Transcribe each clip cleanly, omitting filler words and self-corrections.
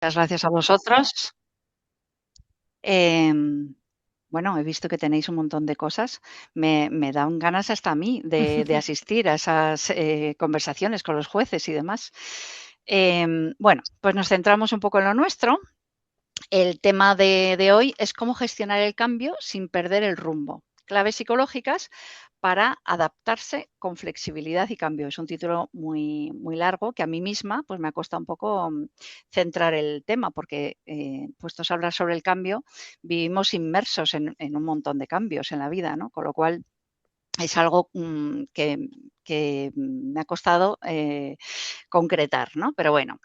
Muchas gracias a vosotros. Em, bueno, he visto que tenéis un montón de cosas. Me dan ganas hasta a mí de asistir a esas, conversaciones con los jueces y demás. Bueno, pues nos centramos un poco en lo nuestro. El tema de hoy es cómo gestionar el cambio sin perder el rumbo. Claves psicológicas para adaptarse con flexibilidad y cambio. Es un título muy, muy largo que a mí misma pues me ha costado un poco centrar el tema porque puestos a hablar sobre el cambio, vivimos inmersos en un montón de cambios en la vida, ¿no? Con lo cual es algo que me ha costado concretar, ¿no? Pero bueno,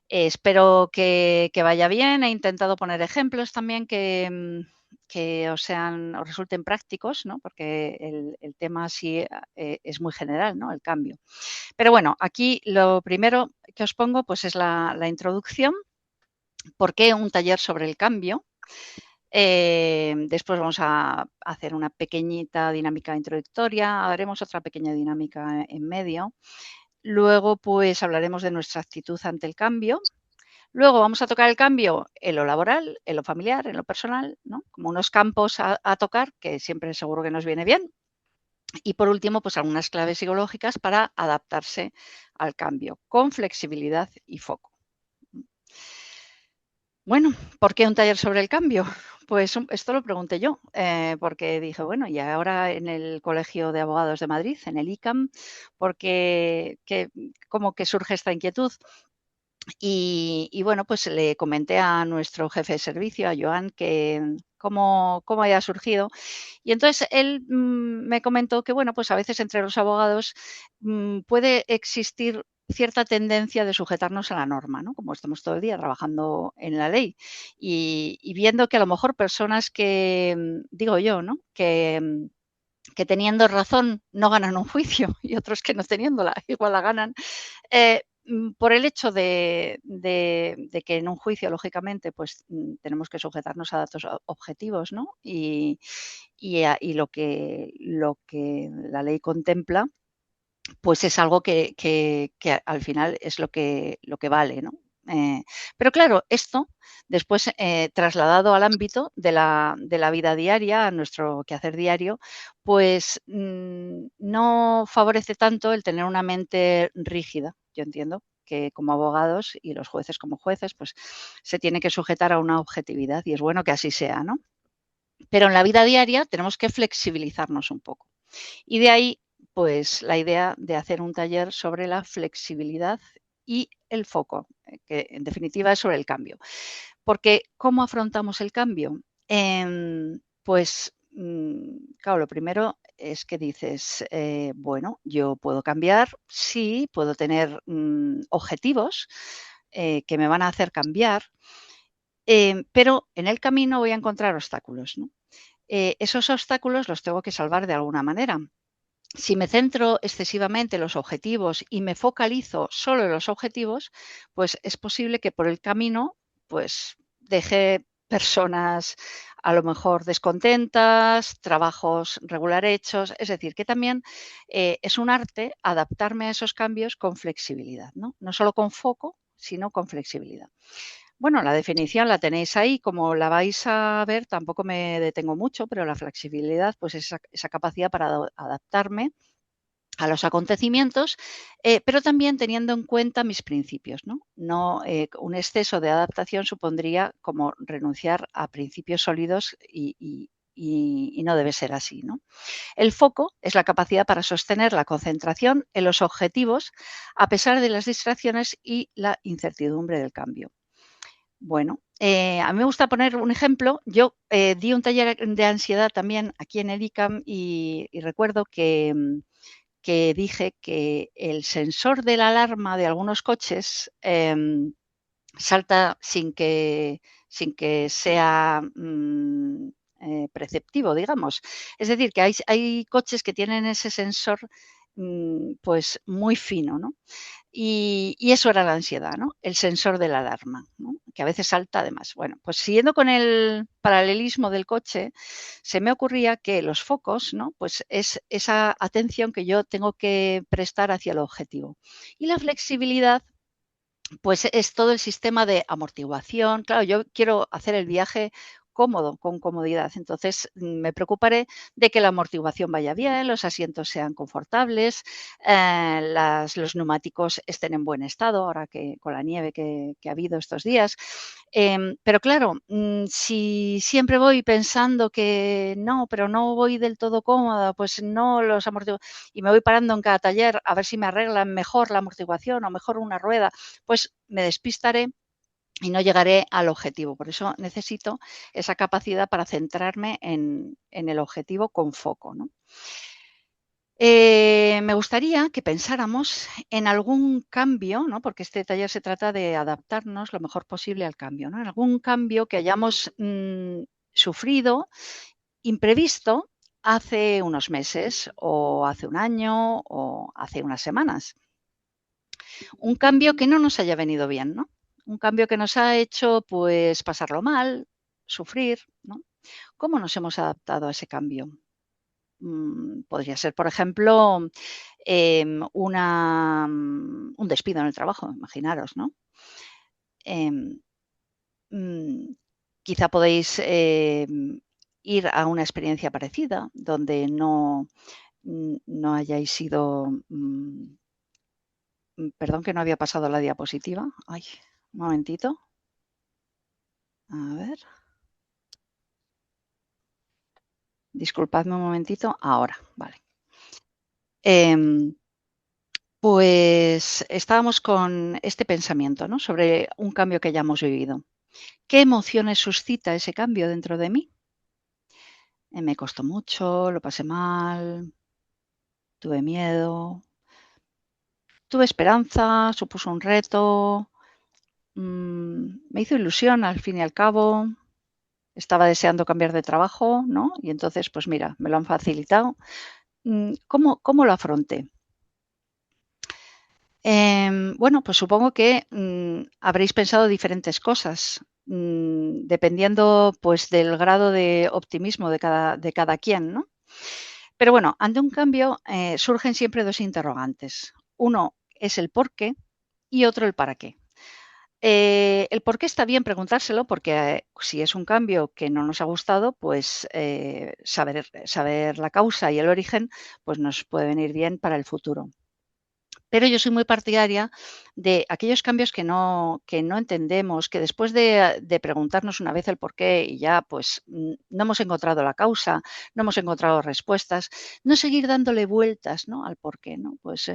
espero que vaya bien. He intentado poner ejemplos también que os resulten prácticos, ¿no? Porque el tema sí es muy general, ¿no? El cambio. Pero bueno, aquí lo primero que os pongo pues es la introducción. ¿Por qué un taller sobre el cambio? Después vamos a hacer una pequeñita dinámica introductoria, haremos otra pequeña dinámica en medio. Luego, pues hablaremos de nuestra actitud ante el cambio. Luego vamos a tocar el cambio en lo laboral, en lo familiar, en lo personal, ¿no? Como unos campos a tocar que siempre seguro que nos viene bien. Y por último, pues algunas claves psicológicas para adaptarse al cambio con flexibilidad y foco. Bueno, ¿por qué un taller sobre el cambio? Pues esto lo pregunté yo, porque dije, bueno, y ahora en el Colegio de Abogados de Madrid, en el ICAM, porque como que surge esta inquietud. Y bueno, pues le comenté a nuestro jefe de servicio, a Joan, que cómo había surgido. Y entonces él me comentó que, bueno, pues a veces entre los abogados puede existir cierta tendencia de sujetarnos a la norma, ¿no? Como estamos todo el día trabajando en la ley y viendo que a lo mejor personas que, digo yo, ¿no? Que teniendo razón no ganan un juicio y otros que no teniéndola igual la ganan, por el hecho de que en un juicio, lógicamente, pues tenemos que sujetarnos a datos objetivos, ¿no? Y lo que la ley contempla, pues es algo que al final es lo que vale, ¿no? Eh, pero claro, esto después trasladado al ámbito de la vida diaria, a nuestro quehacer diario, pues no favorece tanto el tener una mente rígida. Yo entiendo que como abogados y los jueces como jueces, pues se tiene que sujetar a una objetividad y es bueno que así sea, ¿no? Pero en la vida diaria tenemos que flexibilizarnos un poco. Y de ahí, pues, la idea de hacer un taller sobre la flexibilidad y el foco, que en definitiva es sobre el cambio. Porque, ¿cómo afrontamos el cambio? Pues, claro, lo primero es que dices, bueno, yo puedo cambiar, sí, puedo tener objetivos que me van a hacer cambiar, pero en el camino voy a encontrar obstáculos, ¿no? Esos obstáculos los tengo que salvar de alguna manera. Si me centro excesivamente en los objetivos y me focalizo solo en los objetivos, pues es posible que por el camino, pues deje personas a lo mejor descontentas, trabajos regular hechos, es decir, que también es un arte adaptarme a esos cambios con flexibilidad, ¿no? No solo con foco, sino con flexibilidad. Bueno, la definición la tenéis ahí, como la vais a ver, tampoco me detengo mucho, pero la flexibilidad, pues esa capacidad para adaptarme a los acontecimientos, pero también teniendo en cuenta mis principios, ¿no? No, un exceso de adaptación supondría como renunciar a principios sólidos y no debe ser así, ¿no? El foco es la capacidad para sostener la concentración en los objetivos a pesar de las distracciones y la incertidumbre del cambio. Bueno, a mí me gusta poner un ejemplo. Yo di un taller de ansiedad también aquí en el ICAM y recuerdo que dije que el sensor de la alarma de algunos coches salta sin que sea preceptivo, digamos. Es decir, que hay coches que tienen ese sensor pues muy fino, ¿no? Y eso era la ansiedad, ¿no? El sensor de la alarma, ¿no? Que a veces salta además. Bueno, pues siguiendo con el paralelismo del coche, se me ocurría que los focos, ¿no? Pues es esa atención que yo tengo que prestar hacia el objetivo. Y la flexibilidad pues es todo el sistema de amortiguación. Claro, yo quiero hacer el viaje cómodo, con comodidad. Entonces, me preocuparé de que la amortiguación vaya bien, los asientos sean confortables, los neumáticos estén en buen estado, ahora que con la nieve que ha habido estos días. Pero claro, si siempre voy pensando que no, pero no voy del todo cómoda, pues no los amortiguadores, y me voy parando en cada taller a ver si me arreglan mejor la amortiguación o mejor una rueda, pues me despistaré y no llegaré al objetivo. Por eso necesito esa capacidad para centrarme en el objetivo con foco, ¿no? Me gustaría que pensáramos en algún cambio, ¿no? Porque este taller se trata de adaptarnos lo mejor posible al cambio, ¿no? En algún cambio que hayamos sufrido, imprevisto, hace unos meses o hace un año o hace unas semanas. Un cambio que no nos haya venido bien, ¿no? Un cambio que nos ha hecho, pues, pasarlo mal, sufrir, ¿no? ¿Cómo nos hemos adaptado a ese cambio? Podría ser, por ejemplo, un despido en el trabajo, imaginaros, ¿no? Em, mm, Quizá podéis, ir a una experiencia parecida, donde no hayáis sido, perdón que no había pasado la diapositiva. Ay, un momentito. A ver, disculpadme un momentito. Ahora, vale. Em, pues estábamos con este pensamiento, ¿no? Sobre un cambio que hayamos vivido. ¿Qué emociones suscita ese cambio dentro de mí? Me costó mucho, lo pasé mal, tuve miedo, tuve esperanza, supuso un reto, me hizo ilusión al fin y al cabo, estaba deseando cambiar de trabajo, ¿no? Y entonces, pues mira, me lo han facilitado. ¿Cómo lo afronté? Bueno, pues supongo que, habréis pensado diferentes cosas, dependiendo, pues, del grado de optimismo de cada quien, ¿no? Pero bueno, ante un cambio, surgen siempre 2 interrogantes. Uno es el por qué y otro el para qué. El por qué está bien preguntárselo, porque, si es un cambio que no nos ha gustado, pues, saber la causa y el origen, pues nos puede venir bien para el futuro. Pero yo soy muy partidaria de aquellos cambios que no entendemos, que después de preguntarnos una vez el porqué y ya, pues, no hemos encontrado la causa, no hemos encontrado respuestas, no seguir dándole vueltas, ¿no?, al porqué, ¿no? Pues,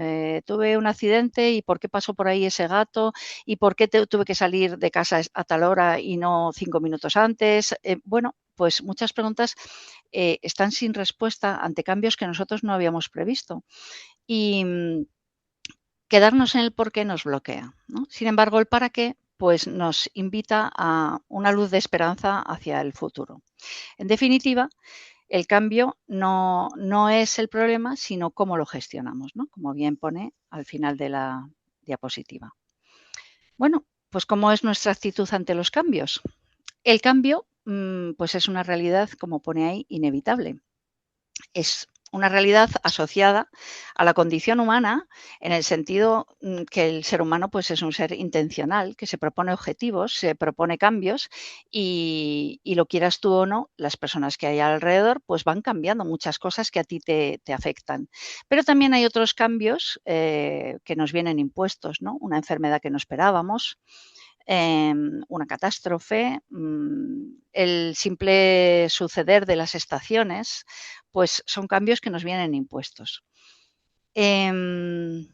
tuve un accidente, ¿y por qué pasó por ahí ese gato? ¿Y por qué tuve que salir de casa a tal hora y no 5 minutos antes? Bueno, pues muchas preguntas, están sin respuesta ante cambios que nosotros no habíamos previsto. Y, quedarnos en el por qué nos bloquea, ¿no? Sin embargo, el para qué, pues nos invita a una luz de esperanza hacia el futuro. En definitiva, el cambio no es el problema, sino cómo lo gestionamos, ¿no? Como bien pone al final de la diapositiva. Bueno, pues ¿cómo es nuestra actitud ante los cambios? El cambio, pues es una realidad, como pone ahí, inevitable. Es una realidad asociada a la condición humana, en el sentido, que el ser humano, pues, es un ser intencional, que se propone objetivos, se propone cambios y lo quieras tú o no, las personas que hay alrededor, pues, van cambiando muchas cosas que a ti te afectan. Pero también hay otros cambios, que nos vienen impuestos, ¿no? Una enfermedad que no esperábamos, una catástrofe, el simple suceder de las estaciones, pues son cambios que nos vienen impuestos. Em,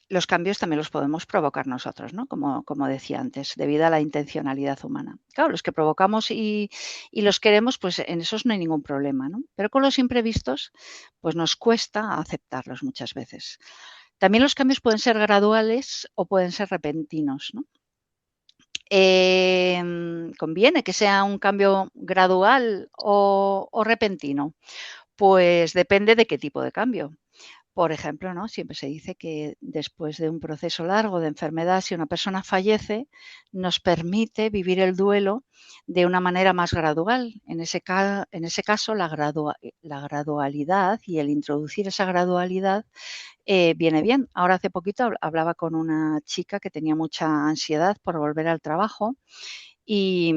los cambios también los podemos provocar nosotros, ¿no? Como decía antes, debido a la intencionalidad humana. Claro, los que provocamos y los queremos, pues en esos no hay ningún problema, ¿no? Pero con los imprevistos, pues nos cuesta aceptarlos muchas veces. También los cambios pueden ser graduales o pueden ser repentinos, ¿no? ¿Conviene que sea un cambio gradual o repentino? Pues depende de qué tipo de cambio. Por ejemplo, ¿no? Siempre se dice que después de un proceso largo de enfermedad, si una persona fallece, nos permite vivir el duelo de una manera más gradual. En ese caso, la gradualidad y el introducir esa gradualidad viene bien. Ahora hace poquito hablaba con una chica que tenía mucha ansiedad por volver al trabajo y,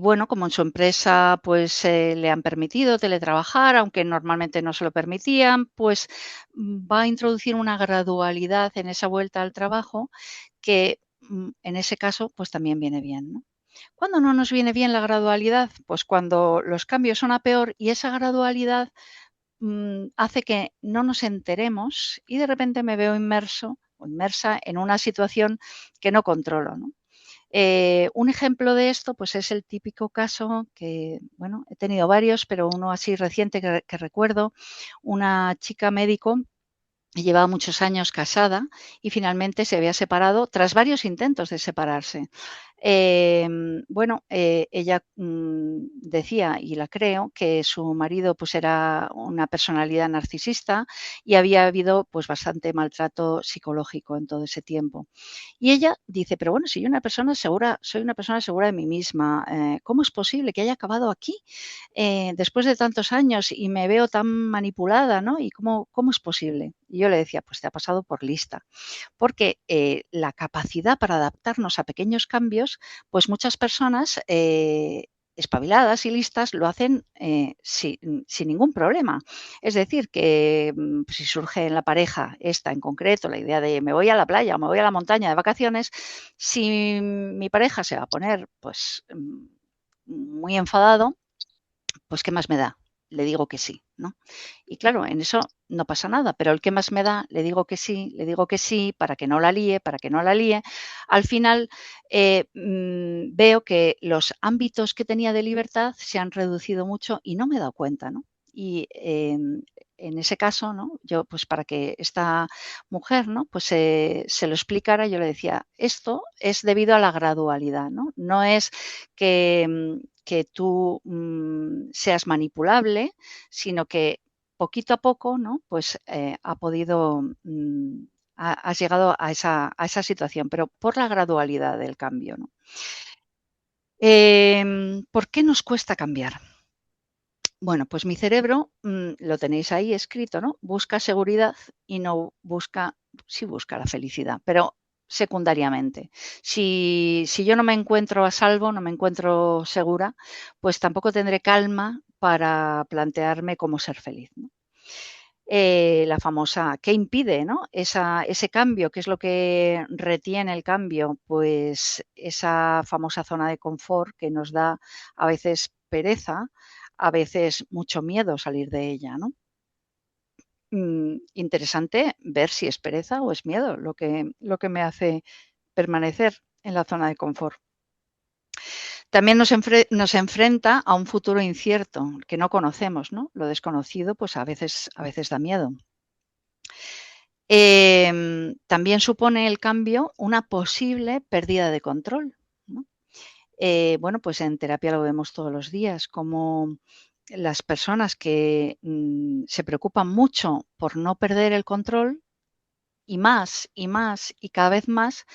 bueno, como en su empresa pues le han permitido teletrabajar, aunque normalmente no se lo permitían, pues va a introducir una gradualidad en esa vuelta al trabajo que en ese caso pues también viene bien, ¿no? ¿Cuándo no nos viene bien la gradualidad? Pues cuando los cambios son a peor y esa gradualidad hace que no nos enteremos y de repente me veo inmerso o inmersa en una situación que no controlo, ¿no? Un ejemplo de esto, pues es el típico caso que, bueno, he tenido varios, pero uno así reciente que recuerdo, una chica médico llevaba muchos años casada y finalmente se había separado tras varios intentos de separarse. Bueno, ella decía, y la creo, que su marido pues era una personalidad narcisista y había habido pues bastante maltrato psicológico en todo ese tiempo. Y ella dice, pero bueno, si yo una persona segura, soy una persona segura de mí misma, ¿cómo es posible que haya acabado aquí después de tantos años y me veo tan manipulada, ¿no? ¿Y cómo es posible? Y yo le decía, pues te ha pasado por lista, porque la capacidad para adaptarnos a pequeños cambios, pues muchas personas espabiladas y listas lo hacen sin ningún problema. Es decir, que si surge en la pareja esta en concreto, la idea de me voy a la playa o me voy a la montaña de vacaciones, si mi pareja se va a poner pues muy enfadado, pues ¿qué más me da? Le digo que sí, ¿no? Y claro, en eso no pasa nada, pero el que más me da, le digo que sí, para que no la líe, para que no la líe. Al final veo que los ámbitos que tenía de libertad se han reducido mucho y no me he dado cuenta, ¿no? Y en ese caso, ¿no? Yo, pues para que esta mujer, ¿no? Pues se lo explicara, yo le decía, esto es debido a la gradualidad, ¿no? No es que tú seas manipulable, sino que poquito a poco, ¿no? Pues ha podido, has llegado a esa situación, pero por la gradualidad del cambio, ¿no? ¿Por qué nos cuesta cambiar? Bueno, pues mi cerebro, lo tenéis ahí escrito, ¿no? Busca seguridad y no busca, sí busca la felicidad, pero secundariamente. Si yo no me encuentro a salvo, no me encuentro segura, pues tampoco tendré calma para plantearme cómo ser feliz, ¿no? La famosa, ¿qué impide, no? Ese cambio, ¿qué es lo que retiene el cambio? Pues esa famosa zona de confort que nos da a veces pereza, a veces mucho miedo salir de ella, ¿no? Interesante ver si es pereza o es miedo lo que me hace permanecer en la zona de confort. También nos enfrenta a un futuro incierto que no conocemos, ¿no? Lo desconocido, pues a veces da miedo. También supone el cambio una posible pérdida de control, ¿no? Bueno, pues en terapia lo vemos todos los días, como las personas que se preocupan mucho por no perder el control y más y cada vez más,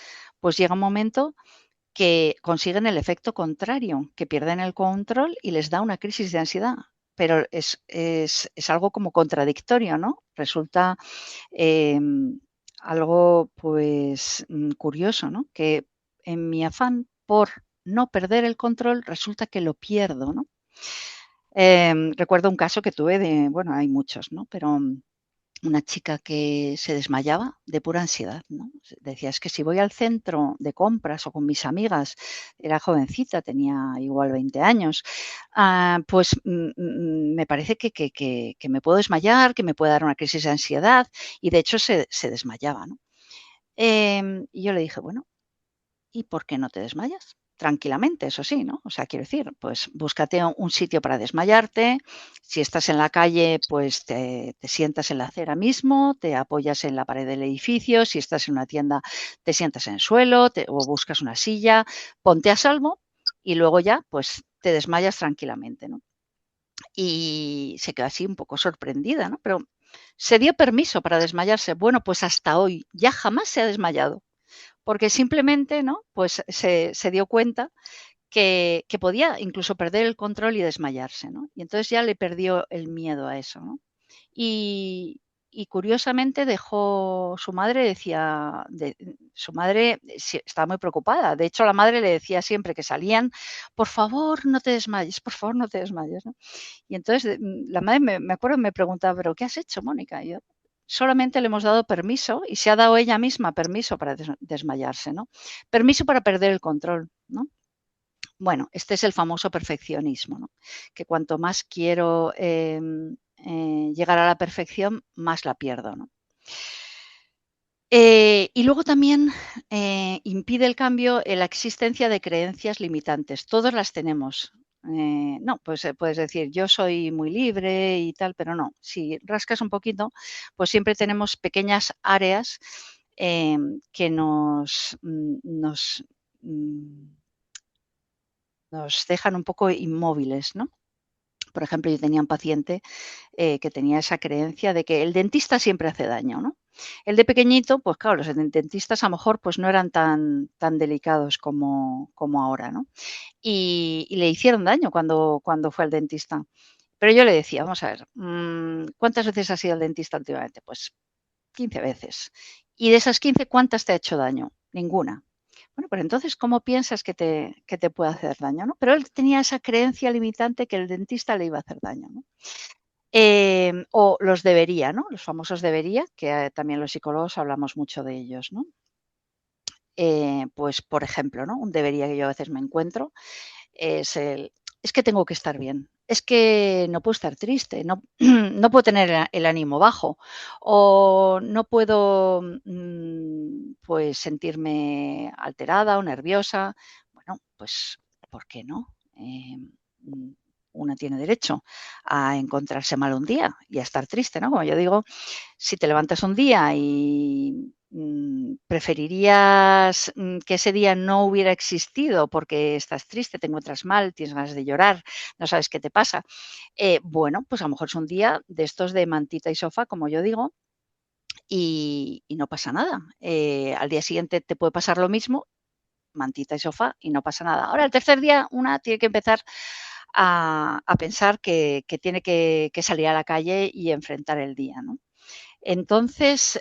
pues llega un momento que consiguen el efecto contrario, que pierden el control y les da una crisis de ansiedad. Pero es algo como contradictorio, ¿no? Resulta algo pues curioso, ¿no? Que en mi afán por no perder el control resulta que lo pierdo, ¿no? Recuerdo un caso que tuve de, bueno, hay muchos, ¿no? Pero una chica que se desmayaba de pura ansiedad, ¿no? Decía, es que si voy al centro de compras o con mis amigas, era jovencita, tenía igual 20 años, pues me parece que me puedo desmayar, que me puede dar una crisis de ansiedad y de hecho se desmayaba, ¿no? Y yo le dije, bueno, ¿y por qué no te desmayas? Tranquilamente, eso sí, ¿no? O sea, quiero decir, pues búscate un sitio para desmayarte. Si estás en la calle, pues te sientas en la acera mismo, te apoyas en la pared del edificio. Si estás en una tienda, te sientas en el suelo o buscas una silla, ponte a salvo y luego ya, pues te desmayas tranquilamente, ¿no? Y se quedó así un poco sorprendida, ¿no? Pero Se dio permiso para desmayarse. Bueno, pues hasta hoy ya jamás se ha desmayado, porque simplemente, ¿no? Pues se dio cuenta que podía incluso perder el control y desmayarse, ¿no? Y entonces ya le perdió el miedo a eso, ¿no? Y y curiosamente dejó su madre decía su madre estaba muy preocupada. De hecho, la madre le decía siempre que salían: "Por favor, no te desmayes, por favor, no te desmayes", ¿no? Y entonces, la madre me acuerdo, me preguntaba: "¿Pero qué has hecho, Mónica?". Y yo: "Solamente le hemos dado permiso, y se ha dado ella misma permiso para desmayarse", ¿no? Permiso para perder el control, ¿no? Bueno, este es el famoso perfeccionismo, ¿no? Que cuanto más quiero, llegar a la perfección, más la pierdo, ¿no? Y luego también, impide el cambio, la existencia de creencias limitantes. Todos las tenemos. No, pues, puedes decir: "Yo soy muy libre y tal", pero no. Si rascas un poquito, pues siempre tenemos pequeñas áreas, que mm, nos dejan un poco inmóviles, ¿no? Por ejemplo, yo tenía un paciente, que tenía esa creencia de que el dentista siempre hace daño, ¿no? El de pequeñito, pues claro, los dentistas a lo mejor, pues no eran tan delicados como ahora, ¿no? Y le hicieron daño cuando fue al dentista. Pero yo le decía: "Vamos a ver, ¿cuántas veces has ido al dentista últimamente?". Pues 15 veces. Y de esas 15, ¿cuántas te ha hecho daño? Ninguna. Bueno, pero entonces, ¿cómo piensas que te puede hacer daño, no? Pero él tenía esa creencia limitante que el dentista le iba a hacer daño, ¿no? O los debería, ¿no? Los famosos debería, que, también los psicólogos hablamos mucho de ellos, ¿no? Pues, por ejemplo, ¿no? Un debería que yo a veces me encuentro es es que tengo que estar bien, es que no puedo estar triste, no, no puedo tener el ánimo bajo o no puedo pues sentirme alterada o nerviosa. Bueno, pues, ¿por qué no? Mm, Una tiene derecho a encontrarse mal un día y a estar triste, ¿no? Como yo digo, si te levantas un día y, preferirías, que ese día no hubiera existido porque estás triste, te encuentras mal, tienes ganas de llorar, no sabes qué te pasa, bueno, pues a lo mejor es un día de estos de mantita y sofá, como yo digo, y no pasa nada. Al día siguiente te puede pasar lo mismo, mantita y sofá, y no pasa nada. Ahora, el tercer día, una tiene que empezar a pensar que tiene que salir a la calle y enfrentar el día, ¿no? Entonces,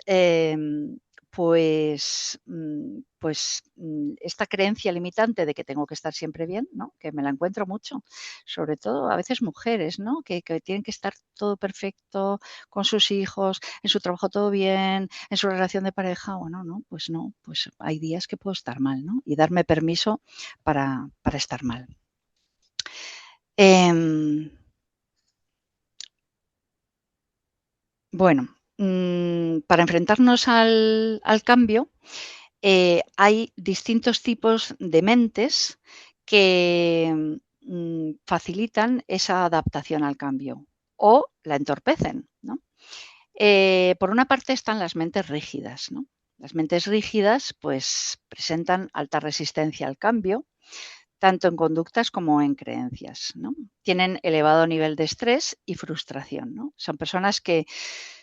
esta creencia limitante de que tengo que estar siempre bien, ¿no? Que me la encuentro mucho, sobre todo a veces mujeres, ¿no? Que tienen que estar todo perfecto con sus hijos, en su trabajo todo bien, en su relación de pareja. Bueno, no, pues hay días que puedo estar mal, ¿no? Y darme permiso para estar mal. Em, bueno, para enfrentarnos al cambio, hay distintos tipos de mentes que, facilitan esa adaptación al cambio o la entorpecen, ¿no? Por una parte están las mentes rígidas, ¿no? Las mentes rígidas, pues, presentan alta resistencia al cambio, tanto en conductas como en creencias, ¿no? Tienen elevado nivel de estrés y frustración, ¿no? Son personas que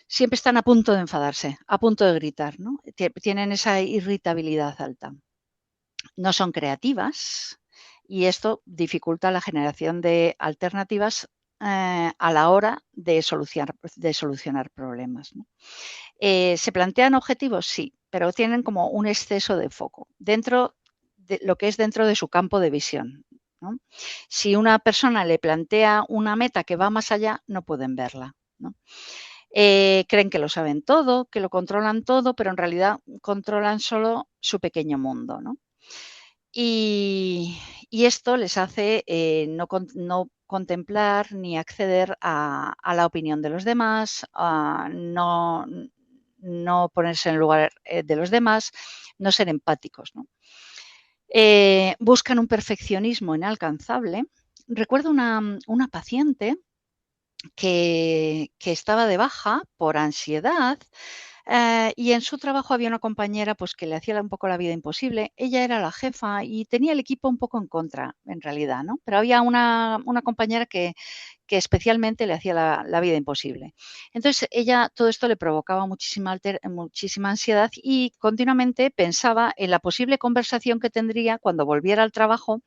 siempre están a punto de enfadarse, a punto de gritar, ¿no? Tienen esa irritabilidad alta. No son creativas y esto dificulta la generación de alternativas, a la hora de solucionar problemas, ¿no? ¿Se plantean objetivos? Sí, pero tienen como un exceso de foco dentro de lo que es dentro de su campo de visión, ¿no? Si una persona le plantea una meta que va más allá, no pueden verla, ¿no? Creen que lo saben todo, que lo controlan todo, pero en realidad controlan solo su pequeño mundo, ¿no? Y, y esto les hace no contemplar ni acceder a la opinión de los demás, a no ponerse en el lugar de los demás, no ser empáticos, ¿no? Buscan un perfeccionismo inalcanzable. Recuerdo una paciente que estaba de baja por ansiedad, Y en su trabajo había una compañera, pues, que le hacía un poco la vida imposible. Ella era la jefa y tenía el equipo un poco en contra, en realidad, ¿no? Pero había una compañera que especialmente le hacía la vida imposible. Entonces, ella todo esto le provocaba muchísima ansiedad y continuamente pensaba en la posible conversación que tendría cuando volviera al trabajo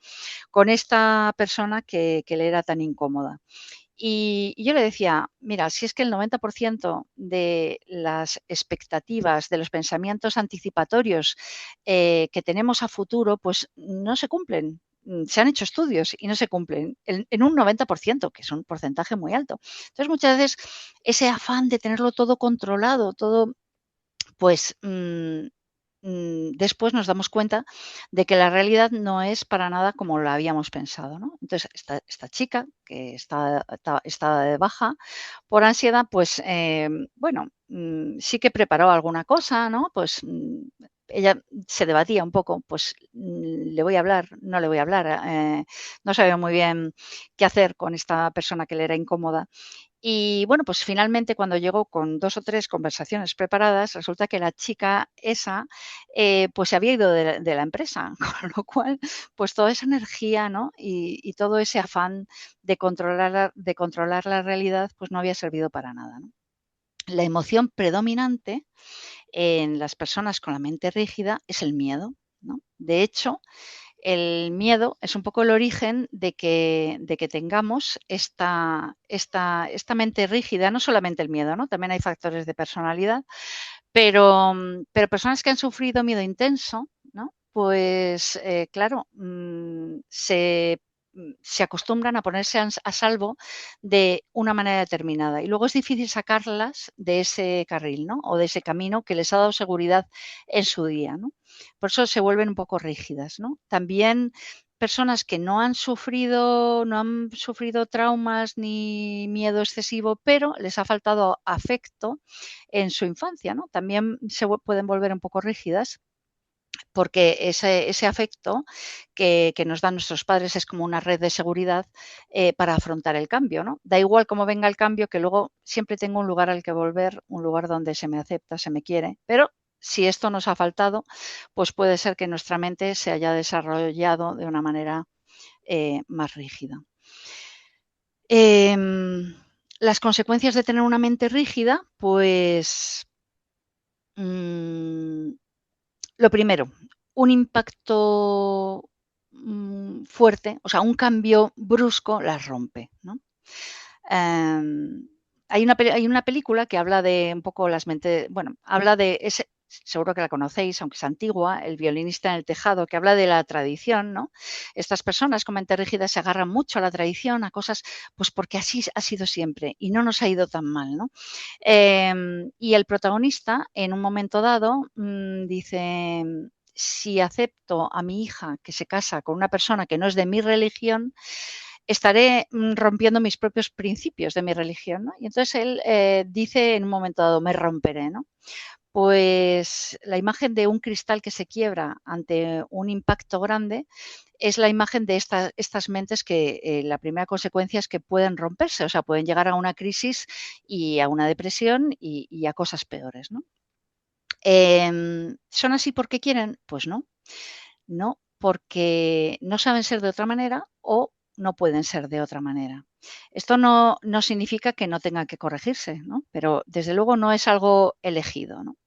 con esta persona que le era tan incómoda. Y yo le decía: "Mira, si es que el 90% de las expectativas, de los pensamientos anticipatorios, que tenemos a futuro, pues no se cumplen". Se han hecho estudios y no se cumplen en un 90%, que es un porcentaje muy alto. Entonces, muchas veces ese afán de tenerlo todo controlado, todo, pues, después nos damos cuenta de que la realidad no es para nada como la habíamos pensado, ¿no? Entonces, esta chica que está de baja por ansiedad, pues, bueno, sí que preparó alguna cosa, ¿no? Pues, ella se debatía un poco, pues, ¿le voy a hablar? ¿No le voy a hablar? No sabía muy bien qué hacer con esta persona que le era incómoda. Y bueno, pues finalmente cuando llegó con 2 o 3 conversaciones preparadas, resulta que la chica esa, pues se había ido de la empresa, con lo cual, pues toda esa energía, ¿no? Y todo ese afán de controlar la realidad, pues no había servido para nada, ¿no? La emoción predominante en las personas con la mente rígida es el miedo, ¿no? De hecho, el miedo es un poco el origen de que tengamos esta mente rígida, no solamente el miedo, ¿no? También hay factores de personalidad, pero personas que han sufrido miedo intenso, ¿no? Pues, claro, se acostumbran a ponerse a salvo de una manera determinada, y luego es difícil sacarlas de ese carril, ¿no? O de ese camino que les ha dado seguridad en su día, ¿no? Por eso se vuelven un poco rígidas, ¿no? También personas que no han sufrido traumas ni miedo excesivo, pero les ha faltado afecto en su infancia, ¿no? También pueden volver un poco rígidas porque ese afecto que nos dan nuestros padres es como una red de seguridad, para afrontar el cambio, ¿no? Da igual cómo venga el cambio, que luego siempre tengo un lugar al que volver, un lugar donde se me acepta, se me quiere, pero si esto nos ha faltado, pues puede ser que nuestra mente se haya desarrollado de una manera, más rígida. Em, las consecuencias de tener una mente rígida, pues, mm, lo primero, un impacto, fuerte, o sea, un cambio brusco las rompe, ¿no? Em, hay una película que habla de un poco las mentes, bueno, habla de ese, seguro que la conocéis, aunque es antigua, El violinista en el tejado, que habla de la tradición, ¿no? Estas personas con mente rígida se agarran mucho a la tradición, a cosas, pues porque así ha sido siempre y no nos ha ido tan mal, ¿no? Y el protagonista, en un momento dado, dice: "Si acepto a mi hija que se casa con una persona que no es de mi religión, estaré, rompiendo mis propios principios de mi religión", ¿no? Y entonces él, dice en un momento dado: "Me romperé", ¿no? Pues la imagen de un cristal que se quiebra ante un impacto grande es la imagen de estas mentes que, la primera consecuencia es que pueden romperse, o sea, pueden llegar a una crisis y a una depresión y a cosas peores, ¿no? ¿Son así porque quieren? Pues no. No, porque no saben ser de otra manera o no pueden ser de otra manera. Esto no significa que no tenga que corregirse, ¿no? Pero desde luego no es algo elegido, ¿no?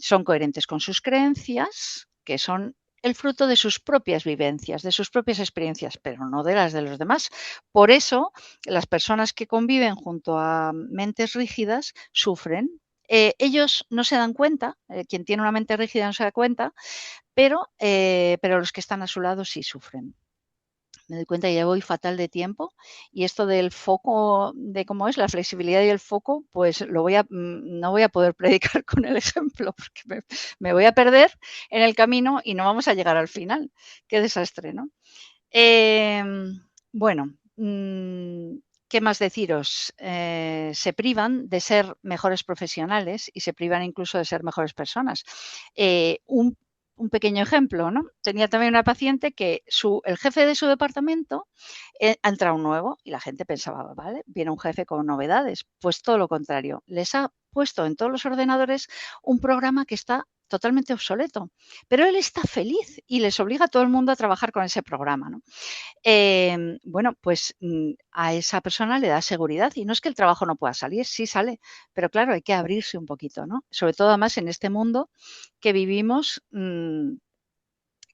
Son coherentes con sus creencias, que son el fruto de sus propias vivencias, de sus propias experiencias, pero no de las de los demás. Por eso, las personas que conviven junto a mentes rígidas sufren. Ellos no se dan cuenta, quien tiene una mente rígida no se da cuenta, pero los que están a su lado sí sufren. Me doy cuenta que ya voy fatal de tiempo y esto del foco, de cómo es la flexibilidad y el foco, pues no voy a poder predicar con el ejemplo porque me voy a perder en el camino y no vamos a llegar al final. Qué desastre, ¿no? Bueno, ¿qué más deciros? Se privan de ser mejores profesionales y se privan incluso de ser mejores personas. Un un pequeño ejemplo, ¿no? Tenía también una paciente que el jefe de su departamento ha entrado un nuevo y la gente pensaba, vale, viene un jefe con novedades. Pues todo lo contrario, les ha puesto en todos los ordenadores un programa que está totalmente obsoleto, pero él está feliz y les obliga a todo el mundo a trabajar con ese programa, ¿no? Bueno, pues a esa persona le da seguridad y no es que el trabajo no pueda salir, sí sale, pero claro, hay que abrirse un poquito, ¿no? Sobre todo además en este mundo que vivimos,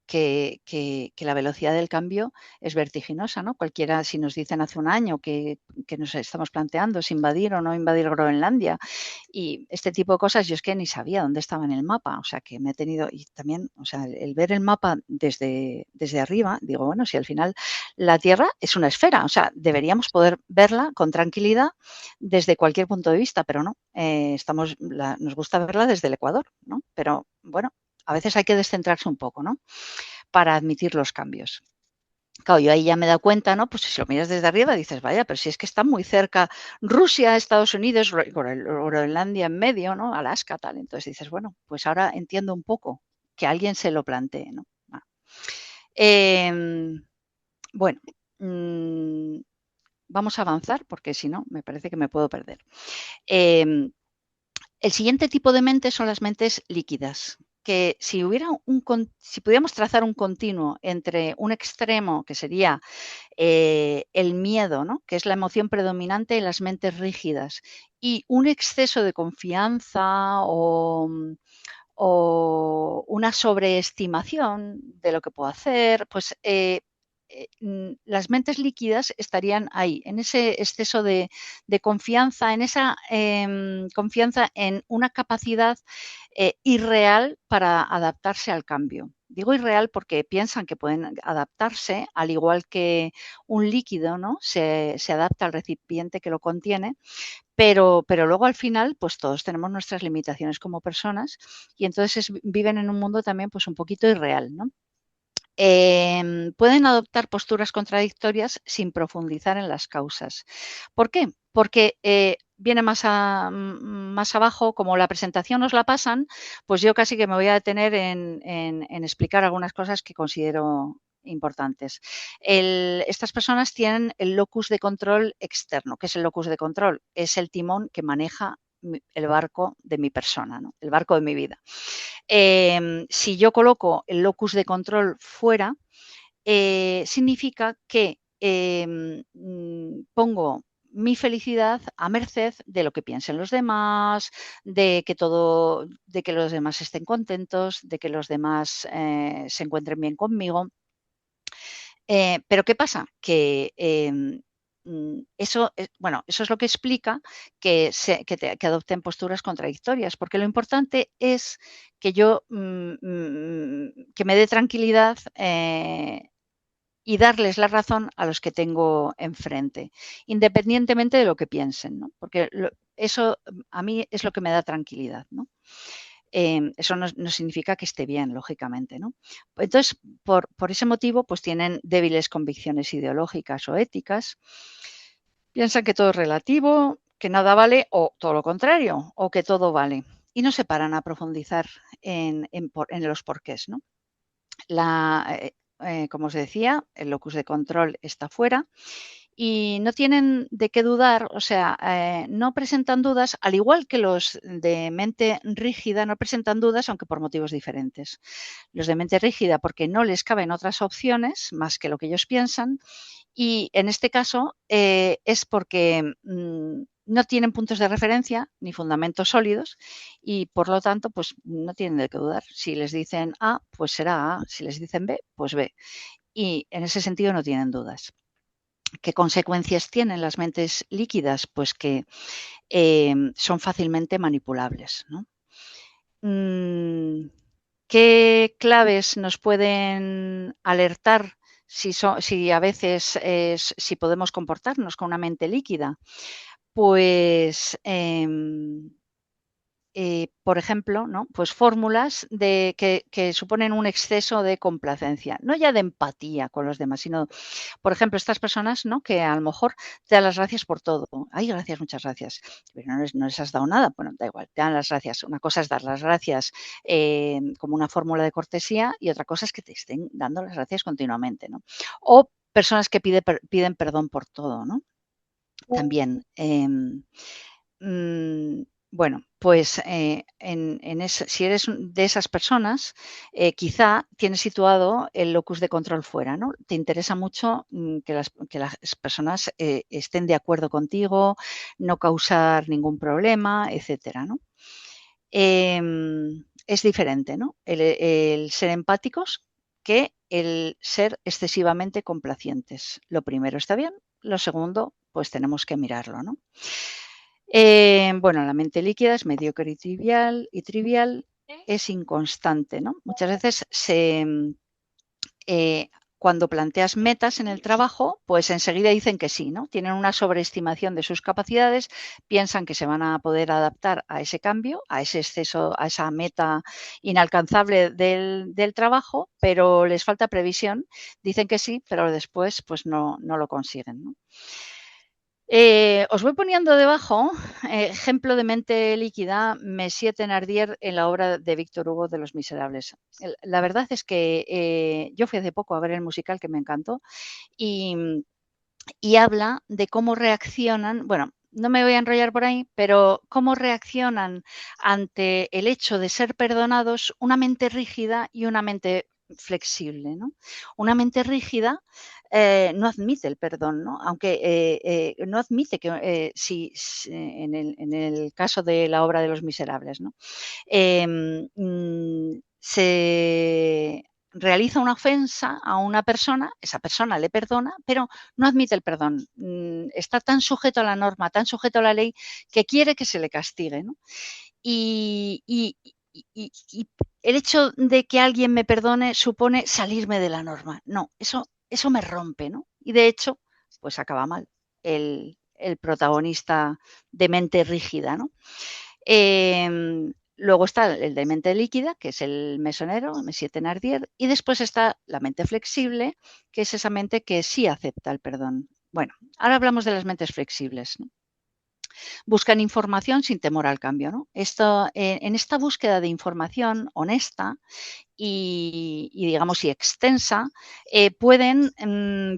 que la velocidad del cambio es vertiginosa, ¿no? Cualquiera, si nos dicen hace un año que nos estamos planteando si invadir o no invadir Groenlandia y este tipo de cosas, yo es que ni sabía dónde estaba en el mapa, o sea, que me he tenido, y también, o sea, el ver el mapa desde arriba, digo, bueno, si al final la Tierra es una esfera, o sea, deberíamos poder verla con tranquilidad desde cualquier punto de vista, pero no, nos gusta verla desde el Ecuador, ¿no? Pero bueno, a veces hay que descentrarse un poco, ¿no? Para admitir los cambios. Claro, yo ahí ya me he dado cuenta, ¿no? Pues si lo miras desde arriba dices, vaya, pero si es que está muy cerca Rusia, Estados Unidos, Groenlandia en medio, ¿no? Alaska, tal. Entonces dices, bueno, pues ahora entiendo un poco que alguien se lo plantee, ¿no? Eh, bueno, vamos a avanzar porque si no, me parece que me puedo perder. El siguiente tipo de mentes son las mentes líquidas, que si pudiéramos trazar un continuo entre un extremo, que sería el miedo, ¿no? Que es la emoción predominante en las mentes rígidas, y un exceso de confianza o una sobreestimación de lo que puedo hacer, pues las mentes líquidas estarían ahí, en ese exceso de confianza, en esa confianza en una capacidad irreal para adaptarse al cambio. Digo irreal porque piensan que pueden adaptarse, al igual que un líquido, ¿no? Se adapta al recipiente que lo contiene, pero luego al final, pues todos tenemos nuestras limitaciones como personas y entonces viven en un mundo también pues un poquito irreal, ¿no? Pueden adoptar posturas contradictorias sin profundizar en las causas. ¿Por qué? Porque viene más abajo, como la presentación nos la pasan, pues yo casi que me voy a detener en explicar algunas cosas que considero importantes. Estas personas tienen el locus de control externo. ¿Qué es el locus de control? Es el timón que maneja el barco de mi persona, ¿no? El barco de mi vida. Si yo coloco el locus de control fuera, significa que pongo mi felicidad a merced de lo que piensen los demás, de que los demás estén contentos, de que los demás se encuentren bien conmigo. Pero ¿qué pasa? Que eso es lo que explica que adopten posturas contradictorias, porque lo importante es que yo que me dé tranquilidad y darles la razón a los que tengo enfrente, independientemente de lo que piensen, ¿no? Porque eso a mí es lo que me da tranquilidad, ¿no? Eso no significa que esté bien, lógicamente, ¿no? Entonces, por ese motivo, pues tienen débiles convicciones ideológicas o éticas, piensan que todo es relativo, que nada vale, o todo lo contrario, o que todo vale. Y no se paran a profundizar en los porqués, ¿no? Como os decía, el locus de control está fuera y no tienen de qué dudar, o sea, no presentan dudas, al igual que los de mente rígida no presentan dudas, aunque por motivos diferentes. Los de mente rígida porque no les caben otras opciones más que lo que ellos piensan y en este caso es porque no tienen puntos de referencia ni fundamentos sólidos y por lo tanto pues no tienen de qué dudar. Si les dicen A, pues será A, si les dicen B, pues B. Y en ese sentido no tienen dudas. ¿Qué consecuencias tienen las mentes líquidas? Pues que son fácilmente manipulables, ¿no? ¿Qué claves nos pueden alertar si a veces si podemos comportarnos con una mente líquida? Pues por ejemplo, ¿no? Pues fórmulas que suponen un exceso de complacencia, no ya de empatía con los demás, sino, por ejemplo, estas personas, ¿no? Que a lo mejor te dan las gracias por todo. Ay, gracias, muchas gracias. Pero no les has dado nada. Bueno, da igual, te dan las gracias. Una cosa es dar las gracias como una fórmula de cortesía y otra cosa es que te estén dando las gracias continuamente, ¿no? O personas que piden perdón por todo, ¿no? También. Mm, bueno, pues si eres de esas personas, quizá tienes situado el locus de control fuera, ¿no? Te interesa mucho que las personas estén de acuerdo contigo, no causar ningún problema, etcétera, ¿no? Es diferente, ¿no? El ser empáticos que el ser excesivamente complacientes. Lo primero está bien, lo segundo, pues tenemos que mirarlo, ¿no? Bueno, la mente líquida es mediocre y trivial es inconstante, ¿no? Muchas veces cuando planteas metas en el trabajo, pues enseguida dicen que sí, ¿no? Tienen una sobreestimación de sus capacidades, piensan que se van a poder adaptar a ese cambio, a ese exceso, a esa meta inalcanzable del trabajo, pero les falta previsión. Dicen que sí, pero después pues no lo consiguen, ¿no? Os voy poniendo debajo ejemplo de mente líquida, Messier Thénardier en la obra de Víctor Hugo de Los Miserables. La verdad es que yo fui hace poco a ver el musical que me encantó y, y habla de cómo reaccionan, bueno, no me voy a enrollar por ahí, pero cómo reaccionan ante el hecho de ser perdonados una mente rígida y una mente flexible, ¿no? Una mente rígida no admite el perdón, ¿no? Aunque no admite que en el caso de la obra de Los Miserables, ¿no? Se realiza una ofensa a una persona, esa persona le perdona, pero no admite el perdón. Está tan sujeto a la norma, tan sujeto a la ley, que quiere que se le castigue, ¿no? Y, y, y el hecho de que alguien me perdone supone salirme de la norma. No, eso me rompe, ¿no? Y de hecho, pues acaba mal el protagonista de mente rígida, ¿no? Luego está el de mente líquida, que es el mesonero, Messier Thénardier, y después está la mente flexible, que es esa mente que sí acepta el perdón. Bueno, ahora hablamos de las mentes flexibles, ¿no? Buscan información sin temor al cambio, ¿no? En esta búsqueda de información honesta digamos, y extensa, pueden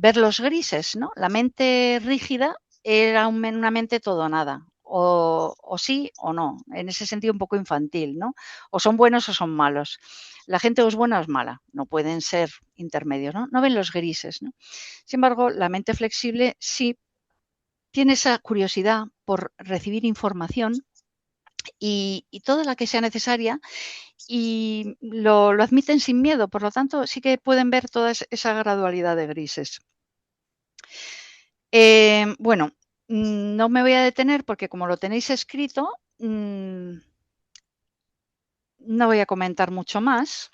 ver los grises, ¿no? La mente rígida era una mente todo o nada, o sí o no, en ese sentido un poco infantil, ¿no? O son buenos o son malos. La gente o es buena o es mala, no pueden ser intermedios, ¿no? No ven los grises, ¿no? Sin embargo, la mente flexible sí tiene esa curiosidad por recibir información y toda la que sea necesaria y lo admiten sin miedo, por lo tanto sí que pueden ver toda esa gradualidad de grises. Bueno, no me voy a detener porque como lo tenéis escrito, no voy a comentar mucho más.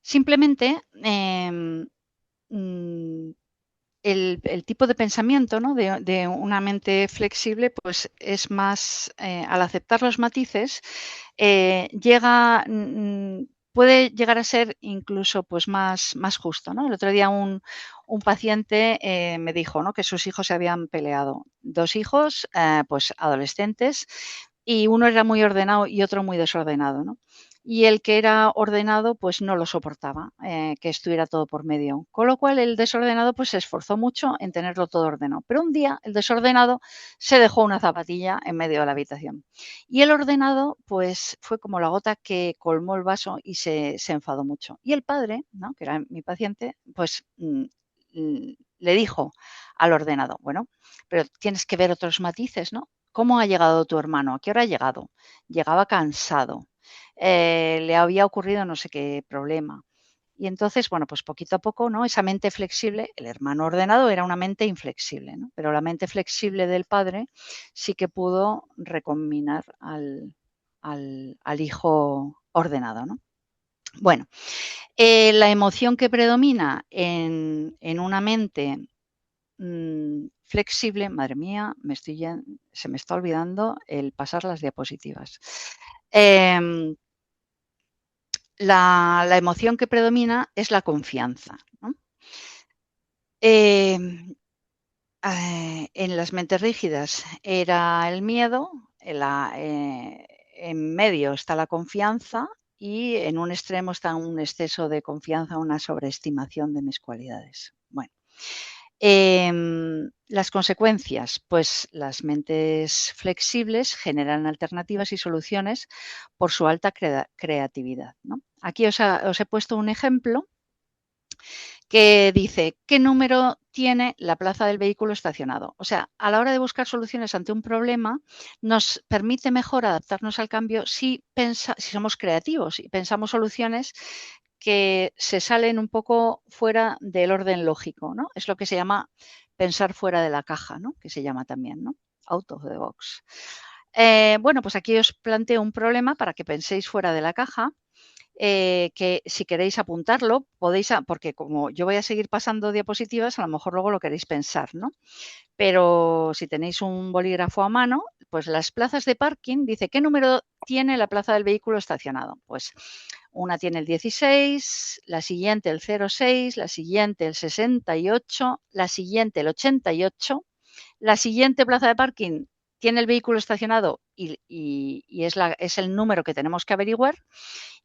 Simplemente el tipo de pensamiento, ¿no? de una mente flexible pues es más, al aceptar los matices, puede llegar a ser incluso pues más justo, ¿no? El otro día un paciente me dijo, ¿no? que sus hijos se habían peleado. 2 hijos, pues adolescentes, y uno era muy ordenado y otro muy desordenado, ¿no? Y el que era ordenado pues no lo soportaba, que estuviera todo por medio. Con lo cual el desordenado pues se esforzó mucho en tenerlo todo ordenado. Pero un día el desordenado se dejó una zapatilla en medio de la habitación. Y el ordenado pues fue como la gota que colmó el vaso y se enfadó mucho. Y el padre, ¿no? que era mi paciente, pues le dijo al ordenado, bueno, pero tienes que ver otros matices, ¿no? ¿Cómo ha llegado tu hermano? ¿A qué hora ha llegado? Llegaba cansado. Le había ocurrido no sé qué problema. Y entonces, bueno, pues poquito a poco, ¿no? Esa mente flexible, el hermano ordenado era una mente inflexible, ¿no? Pero la mente flexible del padre sí que pudo recombinar al hijo ordenado, ¿no? Bueno, la emoción que predomina en una mente flexible, madre mía, se me está olvidando el pasar las diapositivas. La emoción que predomina es la confianza, ¿no? En las mentes rígidas era el miedo, en medio está la confianza y en un extremo está un exceso de confianza, una sobreestimación de mis cualidades. Bueno, las consecuencias, pues las mentes flexibles generan alternativas y soluciones por su alta creatividad, ¿no? Aquí os he puesto un ejemplo que dice qué número tiene la plaza del vehículo estacionado. O sea, a la hora de buscar soluciones ante un problema, nos permite mejor adaptarnos al cambio si somos creativos y pensamos soluciones que se salen un poco fuera del orden lógico, ¿no? Es lo que se llama pensar fuera de la caja, ¿no? Que se llama también, ¿no? Out of the box. Bueno, pues aquí os planteo un problema para que penséis fuera de la caja. Que si queréis apuntarlo, podéis, porque como yo voy a seguir pasando diapositivas, a lo mejor luego lo queréis pensar, ¿no? Pero si tenéis un bolígrafo a mano, pues las plazas de parking, dice, ¿qué número tiene la plaza del vehículo estacionado? Pues una tiene el 16, la siguiente el 06, la siguiente el 68, la siguiente el 88, la siguiente plaza de parking tiene el vehículo estacionado y es el número que tenemos que averiguar.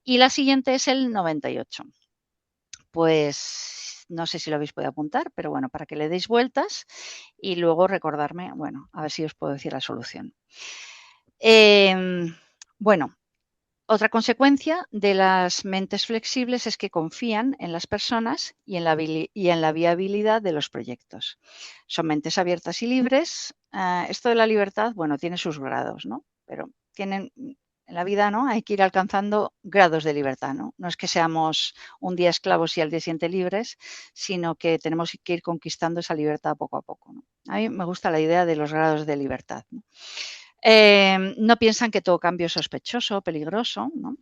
Y la siguiente es el 98. Pues no sé si lo habéis podido apuntar, pero bueno, para que le deis vueltas y luego recordarme, bueno, a ver si os puedo decir la solución. Bueno, otra consecuencia de las mentes flexibles es que confían en las personas y en la viabilidad de los proyectos. Son mentes abiertas y libres. Esto de la libertad, bueno, tiene sus grados, ¿no? Pero en la vida, ¿no? Hay que ir alcanzando grados de libertad, ¿no? No es que seamos un día esclavos y al día siguiente libres, sino que tenemos que ir conquistando esa libertad poco a poco, ¿no? A mí me gusta la idea de los grados de libertad, ¿no? No piensan que todo cambio es sospechoso o peligroso, ¿no?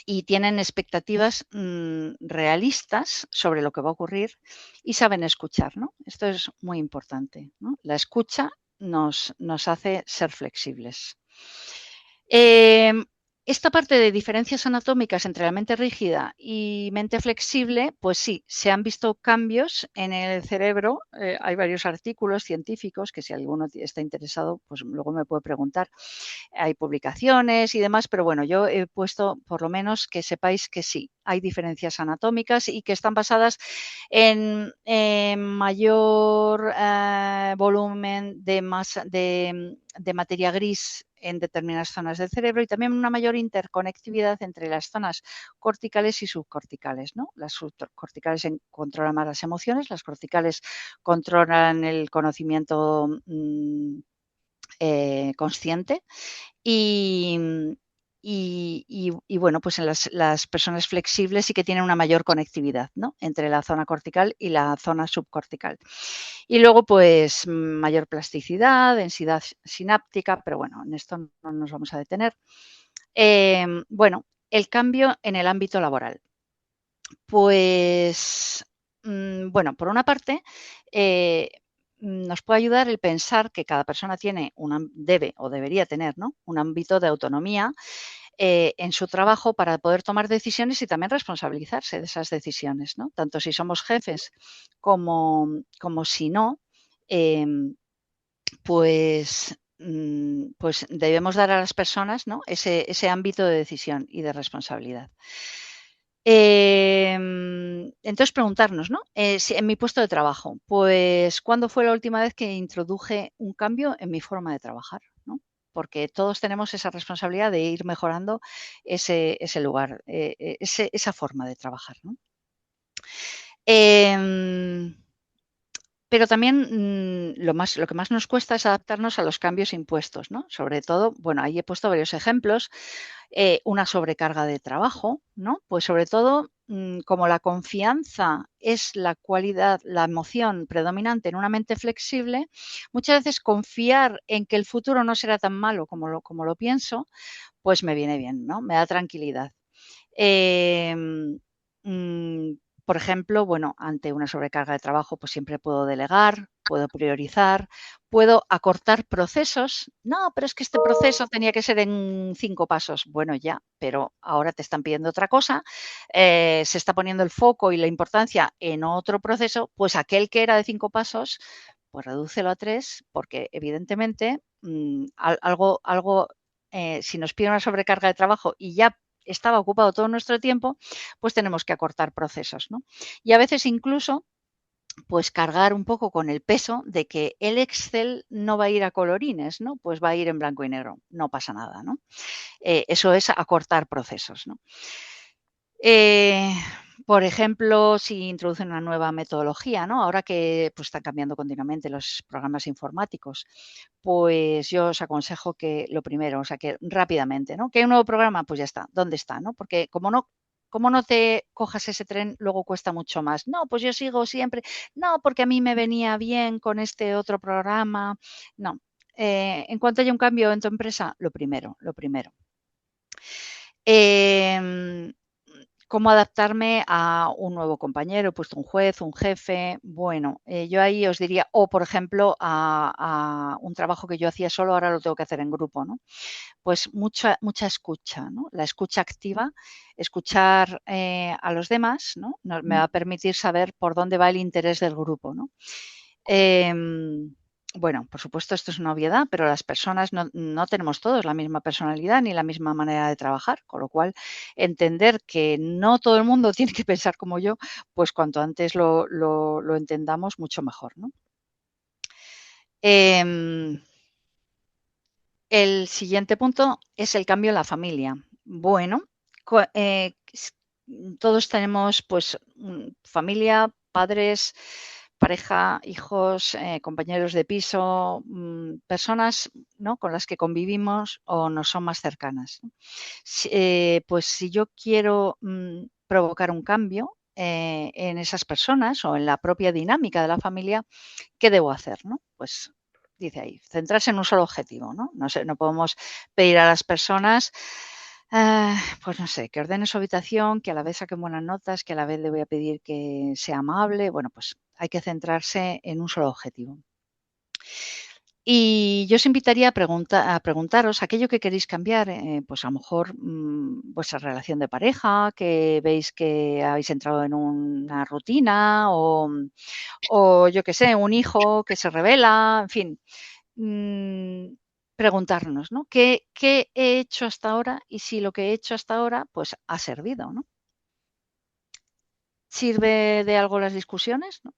Y tienen expectativas realistas sobre lo que va a ocurrir y saben escuchar, ¿no? Esto es muy importante, ¿no? La escucha nos hace ser flexibles. Esta parte de diferencias anatómicas entre la mente rígida y mente flexible, pues sí, se han visto cambios en el cerebro. Hay varios artículos científicos que si alguno está interesado, pues luego me puede preguntar. Hay publicaciones y demás, pero bueno, yo he puesto por lo menos que sepáis que sí, hay diferencias anatómicas y que están basadas en mayor volumen de materia gris en determinadas zonas del cerebro y también una mayor interconectividad entre las zonas corticales y subcorticales, ¿no? Las subcorticales controlan más las emociones, las corticales controlan el conocimiento consciente y, bueno, pues en las personas flexibles sí que tienen una mayor conectividad, ¿no? Entre la zona cortical y la zona subcortical. Y luego, pues, mayor plasticidad, densidad sináptica, pero bueno, en esto no nos vamos a detener. Bueno, el cambio en el ámbito laboral. Pues, bueno, por una parte, nos puede ayudar el pensar que cada persona debe o debería tener, ¿no? Un ámbito de autonomía en su trabajo para poder tomar decisiones y también responsabilizarse de esas decisiones, ¿no? Tanto si somos jefes como si no, em, pues debemos dar a las personas, ¿no? ese ámbito de decisión y de responsabilidad. Entonces preguntarnos, ¿no? En mi puesto de trabajo, pues, ¿cuándo fue la última vez que introduje un cambio en mi forma de trabajar? ¿No? Porque todos tenemos esa responsabilidad de ir mejorando ese lugar, esa forma de trabajar, ¿no? Em, pero también lo que más nos cuesta es adaptarnos a los cambios impuestos, ¿no? Sobre todo, bueno, ahí he puesto varios ejemplos. Una sobrecarga de trabajo, ¿no? Pues sobre todo, como la confianza es la cualidad, la emoción predominante en una mente flexible, muchas veces confiar en que el futuro no será tan malo como lo pienso, pues me viene bien, ¿no? Me da tranquilidad. Em, mm, por ejemplo, bueno, ante una sobrecarga de trabajo, pues siempre puedo delegar, puedo priorizar, puedo acortar procesos. No, pero es que este proceso tenía que ser en 5 pasos. Bueno, ya, pero ahora te están pidiendo otra cosa, se está poniendo el foco y la importancia en otro proceso, pues aquel que era de 5 pasos, pues redúcelo a 3, porque evidentemente algo, si nos pide una sobrecarga de trabajo y ya estaba ocupado todo nuestro tiempo, pues tenemos que acortar procesos, ¿no? Y a veces incluso pues cargar un poco con el peso de que el Excel no va a ir a colorines, ¿no? Pues va a ir en blanco y negro, no pasa nada, ¿no? Eso es acortar procesos, ¿no? Eh, por ejemplo, si introducen una nueva metodología, ¿no? Ahora que pues, están cambiando continuamente los programas informáticos, pues yo os aconsejo que lo primero, o sea, que rápidamente, ¿no? Que hay un nuevo programa, pues ya está, ¿dónde está? ¿No? Porque como no te cojas ese tren, luego cuesta mucho más. No, pues yo sigo siempre, no, porque a mí me venía bien con este otro programa. No. En cuanto haya un cambio en tu empresa, lo primero, lo primero. Em, ¿Cómo adaptarme a un nuevo compañero? He puesto un juez, un jefe. Bueno, yo ahí os diría, o por ejemplo, a un trabajo que yo hacía solo, ahora lo tengo que hacer en grupo, ¿no? Pues mucha escucha, ¿no? La escucha activa, escuchar a los demás, ¿no? Me va a permitir saber por dónde va el interés del grupo, ¿no? Bueno, por supuesto, esto es una obviedad, pero las personas no tenemos todos la misma personalidad ni la misma manera de trabajar, con lo cual entender que no todo el mundo tiene que pensar como yo, pues cuanto antes lo entendamos, mucho mejor, ¿no? Em, el siguiente punto es el cambio en la familia. Bueno, todos tenemos pues familia, padres, pareja, hijos, compañeros de piso, personas, ¿no? Con las que convivimos o nos son más cercanas, ¿no? Pues si yo quiero provocar un cambio en esas personas o en la propia dinámica de la familia, ¿qué debo hacer? ¿No? Pues dice ahí, centrarse en un solo objetivo, ¿no? No sé, no podemos pedir a las personas, pues no sé, que ordene su habitación, que a la vez saque buenas notas, que a la vez le voy a pedir que sea amable. Bueno, pues hay que centrarse en un solo objetivo. Y yo os invitaría a preguntaros aquello que queréis cambiar, pues a lo mejor vuestra relación de pareja, que veis que habéis entrado en una rutina o yo qué sé, un hijo que se revela, en fin, mm, preguntarnos, ¿no? ¿Qué he hecho hasta ahora? Y si lo que he hecho hasta ahora, pues ha servido, ¿no? ¿Sirve de algo las discusiones? ¿No?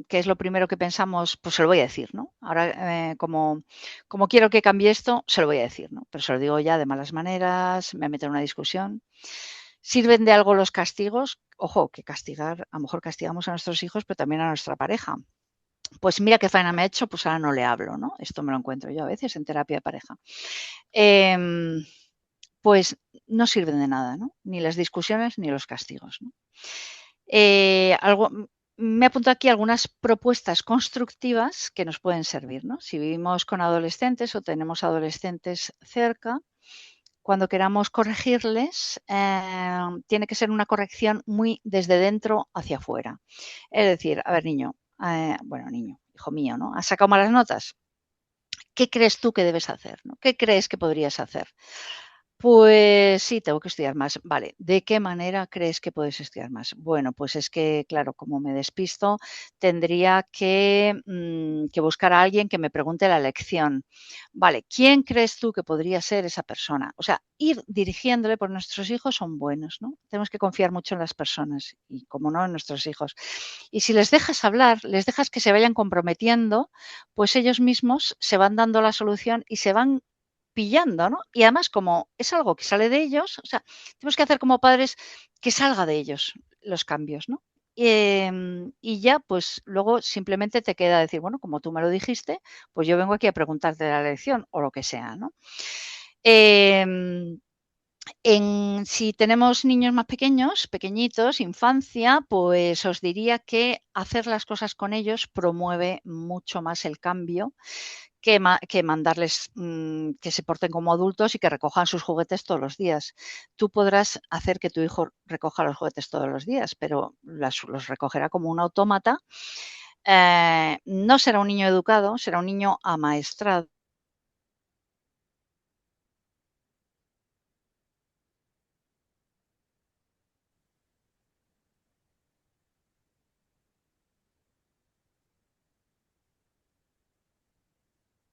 ¿Qué es lo primero que pensamos? Pues se lo voy a decir, ¿no? Ahora, como quiero que cambie esto, se lo voy a decir, ¿no? Pero se lo digo ya de malas maneras, me meto en una discusión. ¿Sirven de algo los castigos? Ojo, que castigar, a lo mejor castigamos a nuestros hijos, pero también a nuestra pareja. Pues mira qué faena me ha hecho, pues ahora no le hablo, ¿no? Esto me lo encuentro yo a veces en terapia de pareja. Pues no sirven de nada, ¿no? Ni las discusiones ni los castigos, ¿no? Me apunto aquí algunas propuestas constructivas que nos pueden servir, ¿no? Si vivimos con adolescentes o tenemos adolescentes cerca, cuando queramos corregirles, tiene que ser una corrección muy desde dentro hacia afuera. Es decir, a ver, niño, niño, hijo mío, ¿no? ¿Has sacado malas notas? ¿Qué crees tú que debes hacer? ¿No? ¿Qué crees que podrías hacer? Pues sí, tengo que estudiar más. Vale, ¿de qué manera crees que puedes estudiar más? Bueno, pues es que, claro, como me despisto, tendría que buscar a alguien que me pregunte la lección. Vale, ¿quién crees tú que podría ser esa persona? O sea, ir dirigiéndole, por nuestros hijos son buenos, ¿no? Tenemos que confiar mucho en las personas y, como no, en nuestros hijos. Y si les dejas hablar, les dejas que se vayan comprometiendo, pues ellos mismos se van dando la solución y se van pillando, ¿no? Y además, como es algo que sale de ellos, o sea, tenemos que hacer como padres que salga de ellos los cambios, ¿no? Y ya, pues luego simplemente te queda decir, bueno, como tú me lo dijiste, pues yo vengo aquí a preguntarte la lección o lo que sea, ¿no? Em, si tenemos niños más pequeños, pequeñitos, infancia, pues os diría que hacer las cosas con ellos promueve mucho más el cambio que mandarles que se porten como adultos y que recojan sus juguetes todos los días. Tú podrás hacer que tu hijo recoja los juguetes todos los días, pero los recogerá como un autómata no será un niño educado, será un niño amaestrado.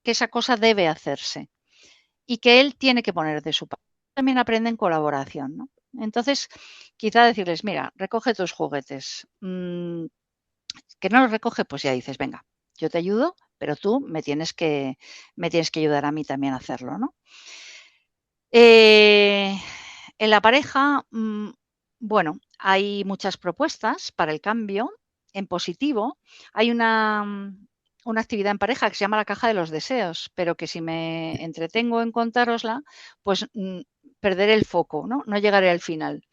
Que esa cosa debe hacerse y que él tiene que poner de su parte. También aprende en colaboración, ¿no? Entonces, quizá decirles, mira, recoge tus juguetes. Que no los recoge, pues ya dices, venga, yo te ayudo, pero tú me tienes que ayudar a mí también a hacerlo, ¿no? En la pareja, bueno, hay muchas propuestas para el cambio en positivo. Hay una actividad en pareja que se llama la caja de los deseos, pero que si me entretengo en contárosla, pues perderé el foco, ¿no? No llegaré al final.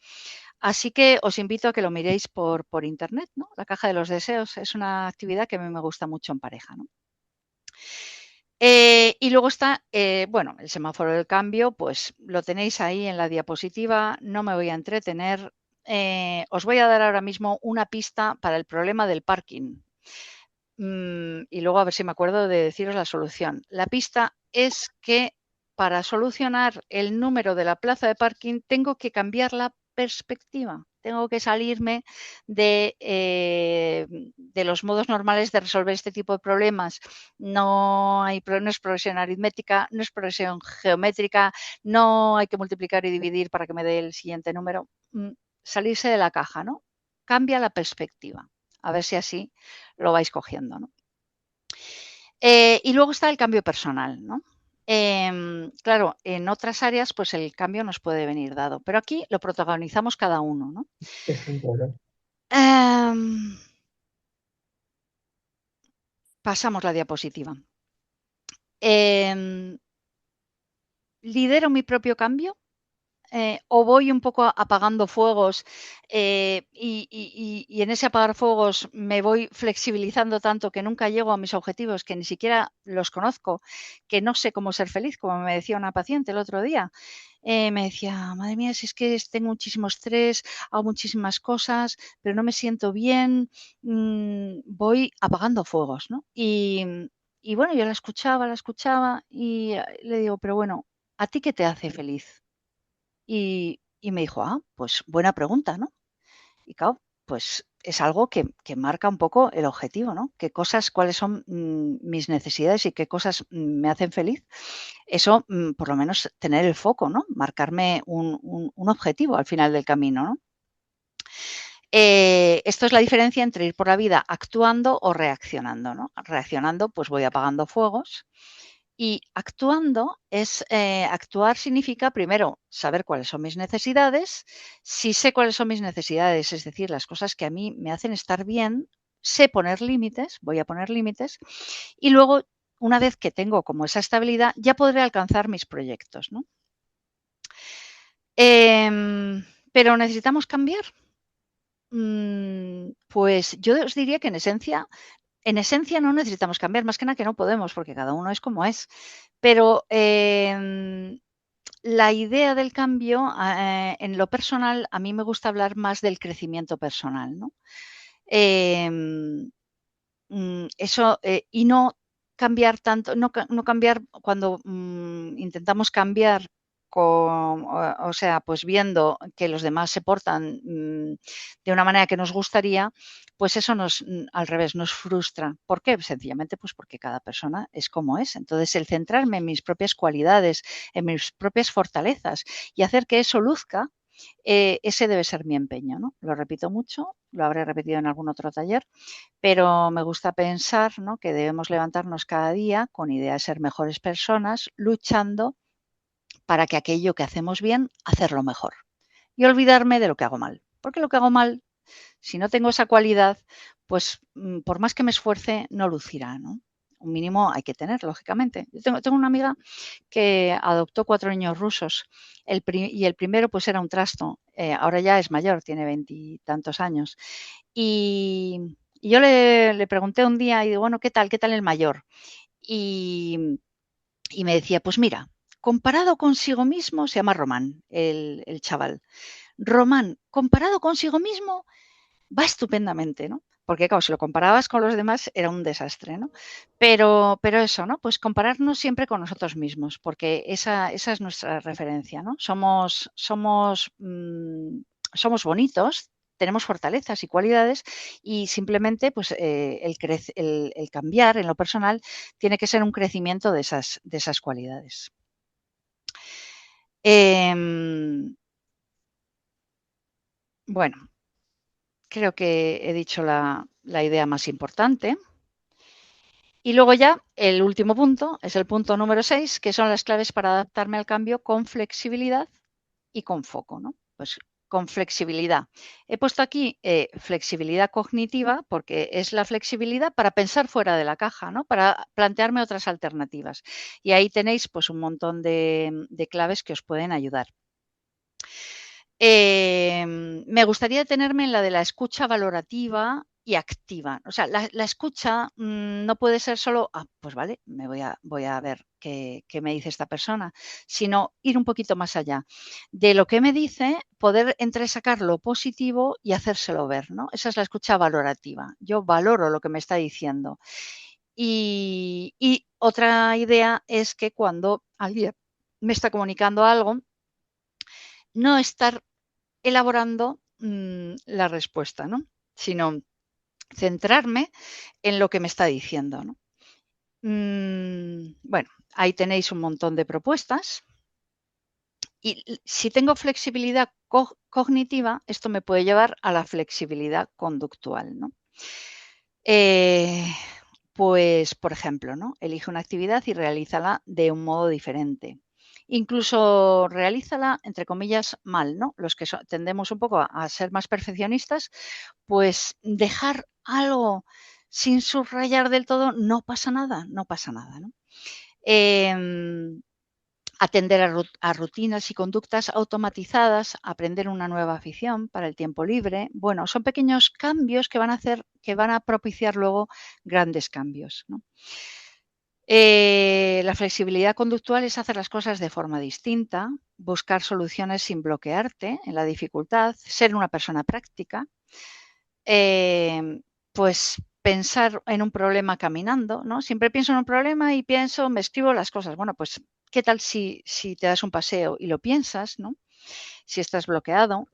Así que os invito a que lo miréis por internet, ¿no? La caja de los deseos es una actividad que a mí me gusta mucho en pareja, ¿no? Y luego está, bueno, el semáforo del cambio, pues lo tenéis ahí en la diapositiva, no me voy a entretener. Os voy a dar ahora mismo una pista para el problema del parking. Y luego a ver si me acuerdo de deciros la solución. La pista es que para solucionar el número de la plaza de parking tengo que cambiar la perspectiva. Tengo que salirme de los modos normales de resolver este tipo de problemas. No es progresión aritmética, no es progresión geométrica, no hay que multiplicar y dividir para que me dé el siguiente número. Salirse de la caja, ¿no? Cambia la perspectiva. A ver si así lo vais cogiendo, ¿no? Y luego está el cambio personal, ¿no? Claro, en otras áreas, pues el cambio nos puede venir dado, pero aquí lo protagonizamos cada uno, ¿no? Em, pasamos la diapositiva. ¿Lidero mi propio cambio? O voy un poco apagando fuegos y en ese apagar fuegos me voy flexibilizando tanto que nunca llego a mis objetivos, que ni siquiera los conozco, que no sé cómo ser feliz, como me decía una paciente el otro día. Me decía, madre mía, si es que tengo muchísimo estrés, hago muchísimas cosas, pero no me siento bien, voy apagando fuegos, ¿no? Y bueno, yo la escuchaba y le digo, pero bueno, ¿a ti qué te hace feliz? Y me dijo, pues buena pregunta, ¿no? Y claro, pues es algo que marca un poco el objetivo, ¿no? ¿Qué cosas, cuáles son mis necesidades y qué cosas me hacen feliz? Eso, por lo menos, tener el foco, ¿no? Marcarme un objetivo al final del camino, ¿no? Esto es la diferencia entre ir por la vida actuando o reaccionando, ¿no? Reaccionando, pues voy apagando fuegos. Y actuando actuar significa primero saber cuáles son mis necesidades. Si sé cuáles son mis necesidades, es decir, las cosas que a mí me hacen estar bien, sé poner límites, voy a poner límites. Y luego, una vez que tengo como esa estabilidad, ya podré alcanzar mis proyectos, ¿no? Pero necesitamos cambiar. Pues yo os diría que en esencia no necesitamos cambiar, más que nada que no podemos, porque cada uno es como es. Pero la idea del cambio, en lo personal, a mí me gusta hablar más del crecimiento personal, ¿no? Eso, y no cambiar tanto, no cambiar cuando intentamos cambiar o sea, pues viendo que los demás se portan de una manera que nos gustaría, pues eso al revés, nos frustra. ¿Por qué? Sencillamente, pues porque cada persona es como es. Entonces, el centrarme en mis propias cualidades, en mis propias fortalezas y hacer que eso luzca, ese debe ser mi empeño, ¿no? Lo repito mucho, lo habré repetido en algún otro taller, pero me gusta pensar, ¿no?, que debemos levantarnos cada día con idea de ser mejores personas, luchando para que aquello que hacemos bien, hacerlo mejor. Y olvidarme de lo que hago mal. Porque lo que hago mal, si no tengo esa cualidad, pues por más que me esfuerce, no lucirá, ¿no? Un mínimo hay que tener, lógicamente. Yo tengo una amiga que adoptó 4 niños rusos y el primero pues era un trasto. Ahora ya es mayor, tiene 20 y tantos años. Y yo le pregunté un día y digo, bueno, ¿qué tal el mayor? Y, y me decía, pues mira, comparado consigo mismo, se llama Román, el chaval. Román, comparado consigo mismo, va estupendamente, ¿no? porque claro, si lo comparabas con los demás era un desastre, ¿no? Pero eso, ¿no? Pues compararnos siempre con nosotros mismos, porque esa es nuestra referencia, ¿no? Somos bonitos, tenemos fortalezas y cualidades y simplemente pues el cambiar en lo personal tiene que ser un crecimiento de esas cualidades. Bueno, creo que he dicho la idea más importante. Y luego ya el último punto es el punto número 6, que son las claves para adaptarme al cambio con flexibilidad y con foco, ¿no? Pues con flexibilidad. He puesto aquí flexibilidad cognitiva porque es la flexibilidad para pensar fuera de la caja, ¿no? Para plantearme otras alternativas. Y ahí tenéis pues un montón de claves que os pueden ayudar. Me gustaría detenerme en la de la escucha valorativa y activa. O sea, la escucha no puede ser solo, pues vale, voy a ver qué me dice esta persona, sino ir un poquito más allá. De lo que me dice, poder entresacar lo positivo y hacérselo ver, ¿no? Esa es la escucha valorativa. Yo valoro lo que me está diciendo. Y otra idea es que cuando alguien me está comunicando algo, no estar elaborando la respuesta, ¿no? Sino centrarme en lo que me está diciendo, ¿no? Bueno, ahí tenéis un montón de propuestas. Y si tengo flexibilidad cognitiva, esto me puede llevar a la flexibilidad conductual, ¿no? Pues, por ejemplo, ¿no? Elige una actividad y realízala de un modo diferente. Incluso realízala, entre comillas, mal, ¿no? Los que tendemos un poco a ser más perfeccionistas, pues dejar algo sin subrayar del todo, no pasa nada, no pasa nada, ¿no? Atender a rutinas y conductas automatizadas, aprender una nueva afición para el tiempo libre. Bueno, son pequeños cambios que van a propiciar luego grandes cambios, ¿no? La flexibilidad conductual es hacer las cosas de forma distinta, buscar soluciones sin bloquearte en la dificultad, ser una persona práctica, pues pensar en un problema caminando, ¿no? Siempre pienso en un problema y me escribo las cosas. Bueno, pues, ¿qué tal si te das un paseo y lo piensas, ¿no? Si estás bloqueado.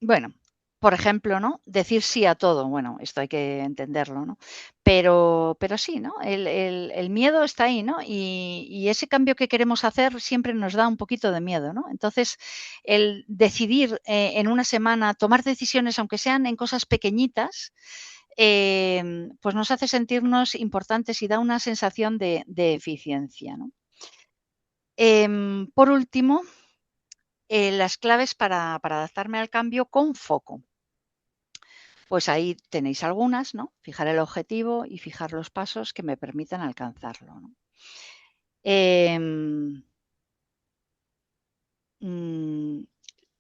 Bueno, por ejemplo, ¿no? Decir sí a todo. Bueno, esto hay que entenderlo, ¿no? Pero sí, ¿no? El miedo está ahí, ¿no? Y ese cambio que queremos hacer siempre nos da un poquito de miedo, ¿no? Entonces, el decidir en una semana, tomar decisiones, aunque sean en cosas pequeñitas, pues nos hace sentirnos importantes y da una sensación de eficiencia, ¿no? Por último, las claves para adaptarme al cambio con foco. Pues ahí tenéis algunas, ¿no? Fijar el objetivo y fijar los pasos que me permitan alcanzarlo, ¿no? Em,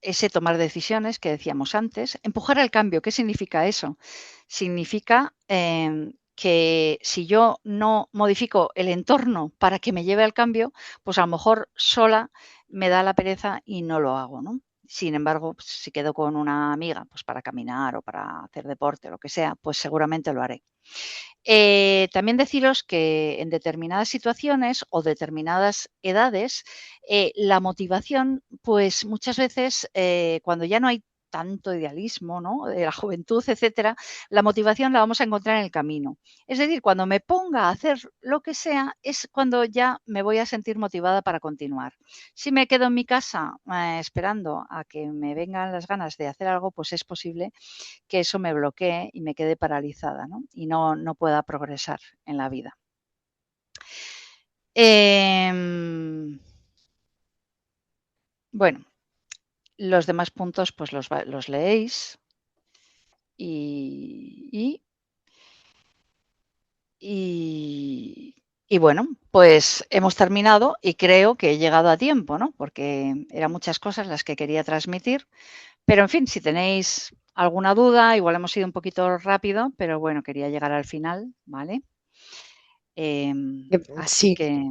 ese tomar decisiones que decíamos antes, empujar el cambio. ¿Qué significa eso? Significa que si yo no modifico el entorno para que me lleve al cambio, pues a lo mejor sola me da la pereza y no lo hago, ¿no? Sin embargo, pues, si quedo con una amiga pues para caminar o para hacer deporte o lo que sea, pues seguramente lo haré. También deciros que en determinadas situaciones o determinadas edades, la motivación, pues muchas veces cuando ya no hay tanto idealismo, ¿no? De la juventud, etcétera, la motivación la vamos a encontrar en el camino. Es decir, cuando me ponga a hacer lo que sea, es cuando ya me voy a sentir motivada para continuar. Si me quedo en mi casa esperando a que me vengan las ganas de hacer algo, pues es posible que eso me bloquee y me quede paralizada, ¿no? Y no pueda progresar en la vida. Bueno, los demás puntos pues los leéis y bueno, pues hemos terminado y creo que he llegado a tiempo, ¿no? Porque eran muchas cosas las que quería transmitir. Pero en fin, si tenéis alguna duda, igual hemos ido un poquito rápido, pero bueno, quería llegar al final, ¿vale? Así Sí. que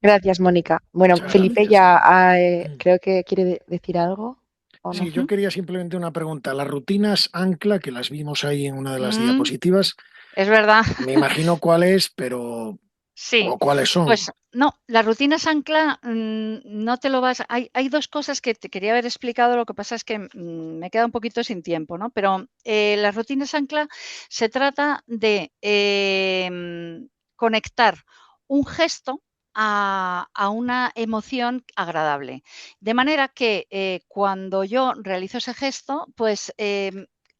Gracias, Mónica. Bueno, Felipe ya creo que quiere decir algo. ¿o no? Sí, yo Ujú. quería simplemente una pregunta. Las rutinas ancla, que las vimos ahí en una de las Mm, diapositivas, es verdad. me imagino cuál es, pero Sí, o cuáles son. pues no, las rutinas ancla no te lo vas. Hay dos cosas que te quería haber explicado, lo que pasa es que me queda un poquito sin tiempo, ¿no? Pero las rutinas ancla se trata de conectar un gesto a una emoción agradable. De manera que cuando yo realizo ese gesto, pues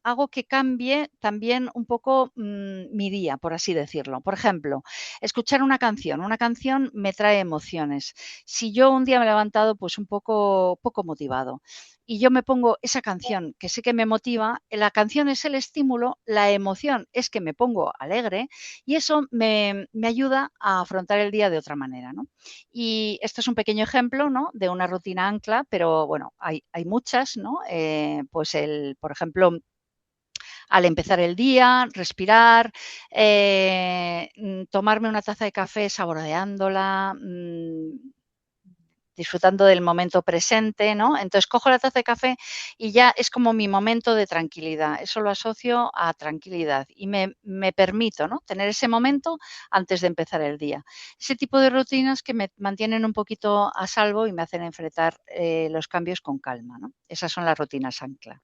hago que cambie también un poco mi día, por así decirlo. Por ejemplo, escuchar una canción me trae emociones. Si yo un día me he levantado pues un poco motivado y yo me pongo esa canción que sé que me motiva, la canción es el estímulo, la emoción es que me pongo alegre y eso me ayuda a afrontar el día de otra manera, ¿no? Y esto es un pequeño ejemplo, ¿no? De una rutina ancla, pero bueno, hay muchas, ¿no? Pues por ejemplo, al empezar el día, respirar, tomarme una taza de café saboreándola, disfrutando del momento presente, ¿no? Entonces cojo la taza de café y ya es como mi momento de tranquilidad. Eso lo asocio a tranquilidad y me permito, ¿no? Tener ese momento antes de empezar el día. Ese tipo de rutinas que me mantienen un poquito a salvo y me hacen enfrentar los cambios con calma, ¿no? Esas son las rutinas ancla.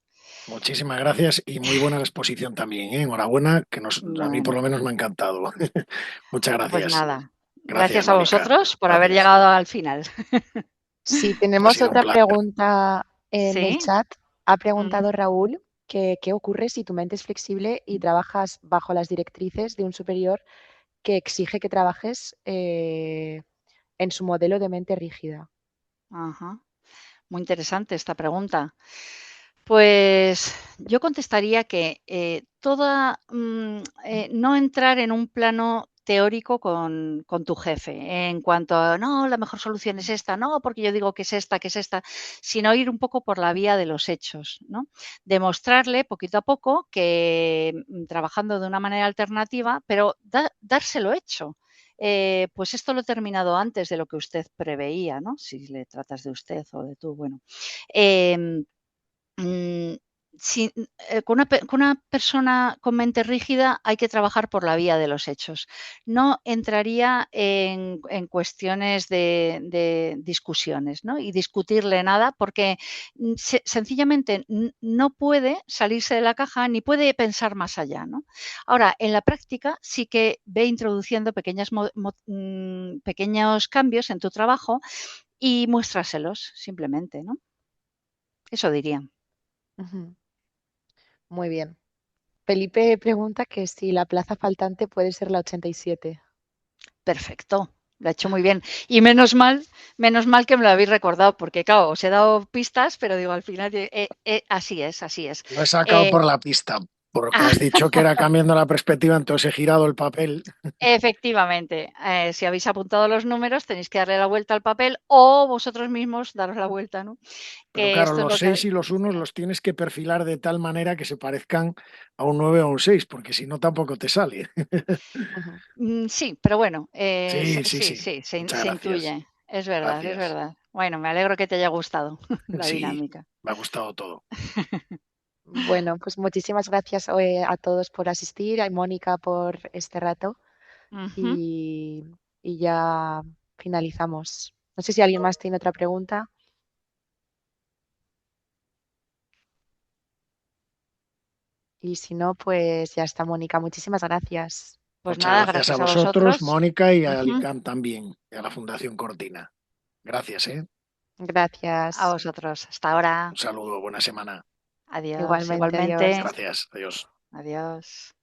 Muchísimas gracias y muy buena exposición también, ¿eh? Enhorabuena, a mí por Bueno, lo menos me ha encantado. Muchas pues gracias. nada, Gracias, gracias a Mónica. vosotros por haber Gracias. llegado al final. Si Ha tenemos sido un otra placer. pregunta en el Sí. chat, ha Mm. preguntado Raúl que qué ocurre si tu mente es flexible y trabajas bajo las directrices de un superior que exige que trabajes en su modelo de mente rígida. Ajá. Muy interesante esta pregunta. Pues yo contestaría que no entrar en un plano teórico con tu jefe en cuanto a, no, la mejor solución es esta, no, porque yo digo que es esta, sino ir un poco por la vía de los hechos, ¿no? Demostrarle poquito a poco que trabajando de una manera alternativa, pero dárselo hecho. Pues esto lo he terminado antes de lo que usted preveía, ¿no? Si le tratas de usted o de tú, bueno. Em, Mm, sí, con una persona con mente rígida hay que trabajar por la vía de los hechos. No entraría en cuestiones de discusiones, ¿no? Y discutirle nada porque sencillamente no puede salirse de la caja ni puede pensar más allá, ¿no? Ahora, en la práctica sí que ve introduciendo pequeños cambios en tu trabajo y muéstraselos simplemente, ¿no? Eso diría. Ujú. Muy bien. Felipe pregunta que si la plaza faltante puede ser la 87. Perfecto, lo ha hecho muy bien. Y menos mal que me lo habéis recordado, porque claro, os he dado pistas, pero digo, al final, así es, así es. Lo he sacado Eh, por la pista, porque ah, has dicho que era cambiando la perspectiva, entonces he girado el papel. efectivamente, si habéis apuntado los números, tenéis que darle la vuelta al papel o vosotros mismos daros la vuelta, ¿no? Pero Que claro, esto es los lo que... 6 y los unos los tienes que perfilar de tal manera que se parezcan a un 9 o un 6, porque si no tampoco te sale. Ujú. Sí, pero bueno, Sí, sí, sí, sí. sí, Muchas se gracias. intuye. Es verdad, es Gracias. verdad. Bueno, me alegro que te haya gustado la Sí, dinámica. me ha gustado todo. Bueno, pues muchísimas gracias a todos por asistir, a Mónica por este rato Ujú. y, y ya finalizamos. No sé si alguien más tiene otra pregunta y si no, pues ya está, Mónica. Muchísimas gracias. Pues Muchas nada, gracias a gracias a vosotros, vosotros. Mónica, y a Ujú. Alicam también, y a la Fundación Cortina. Gracias, ¿eh? A Gracias. vosotros. Hasta ahora. Un saludo, buena semana. Adiós. Igualmente, Igualmente. adiós. Gracias, adiós. Adiós.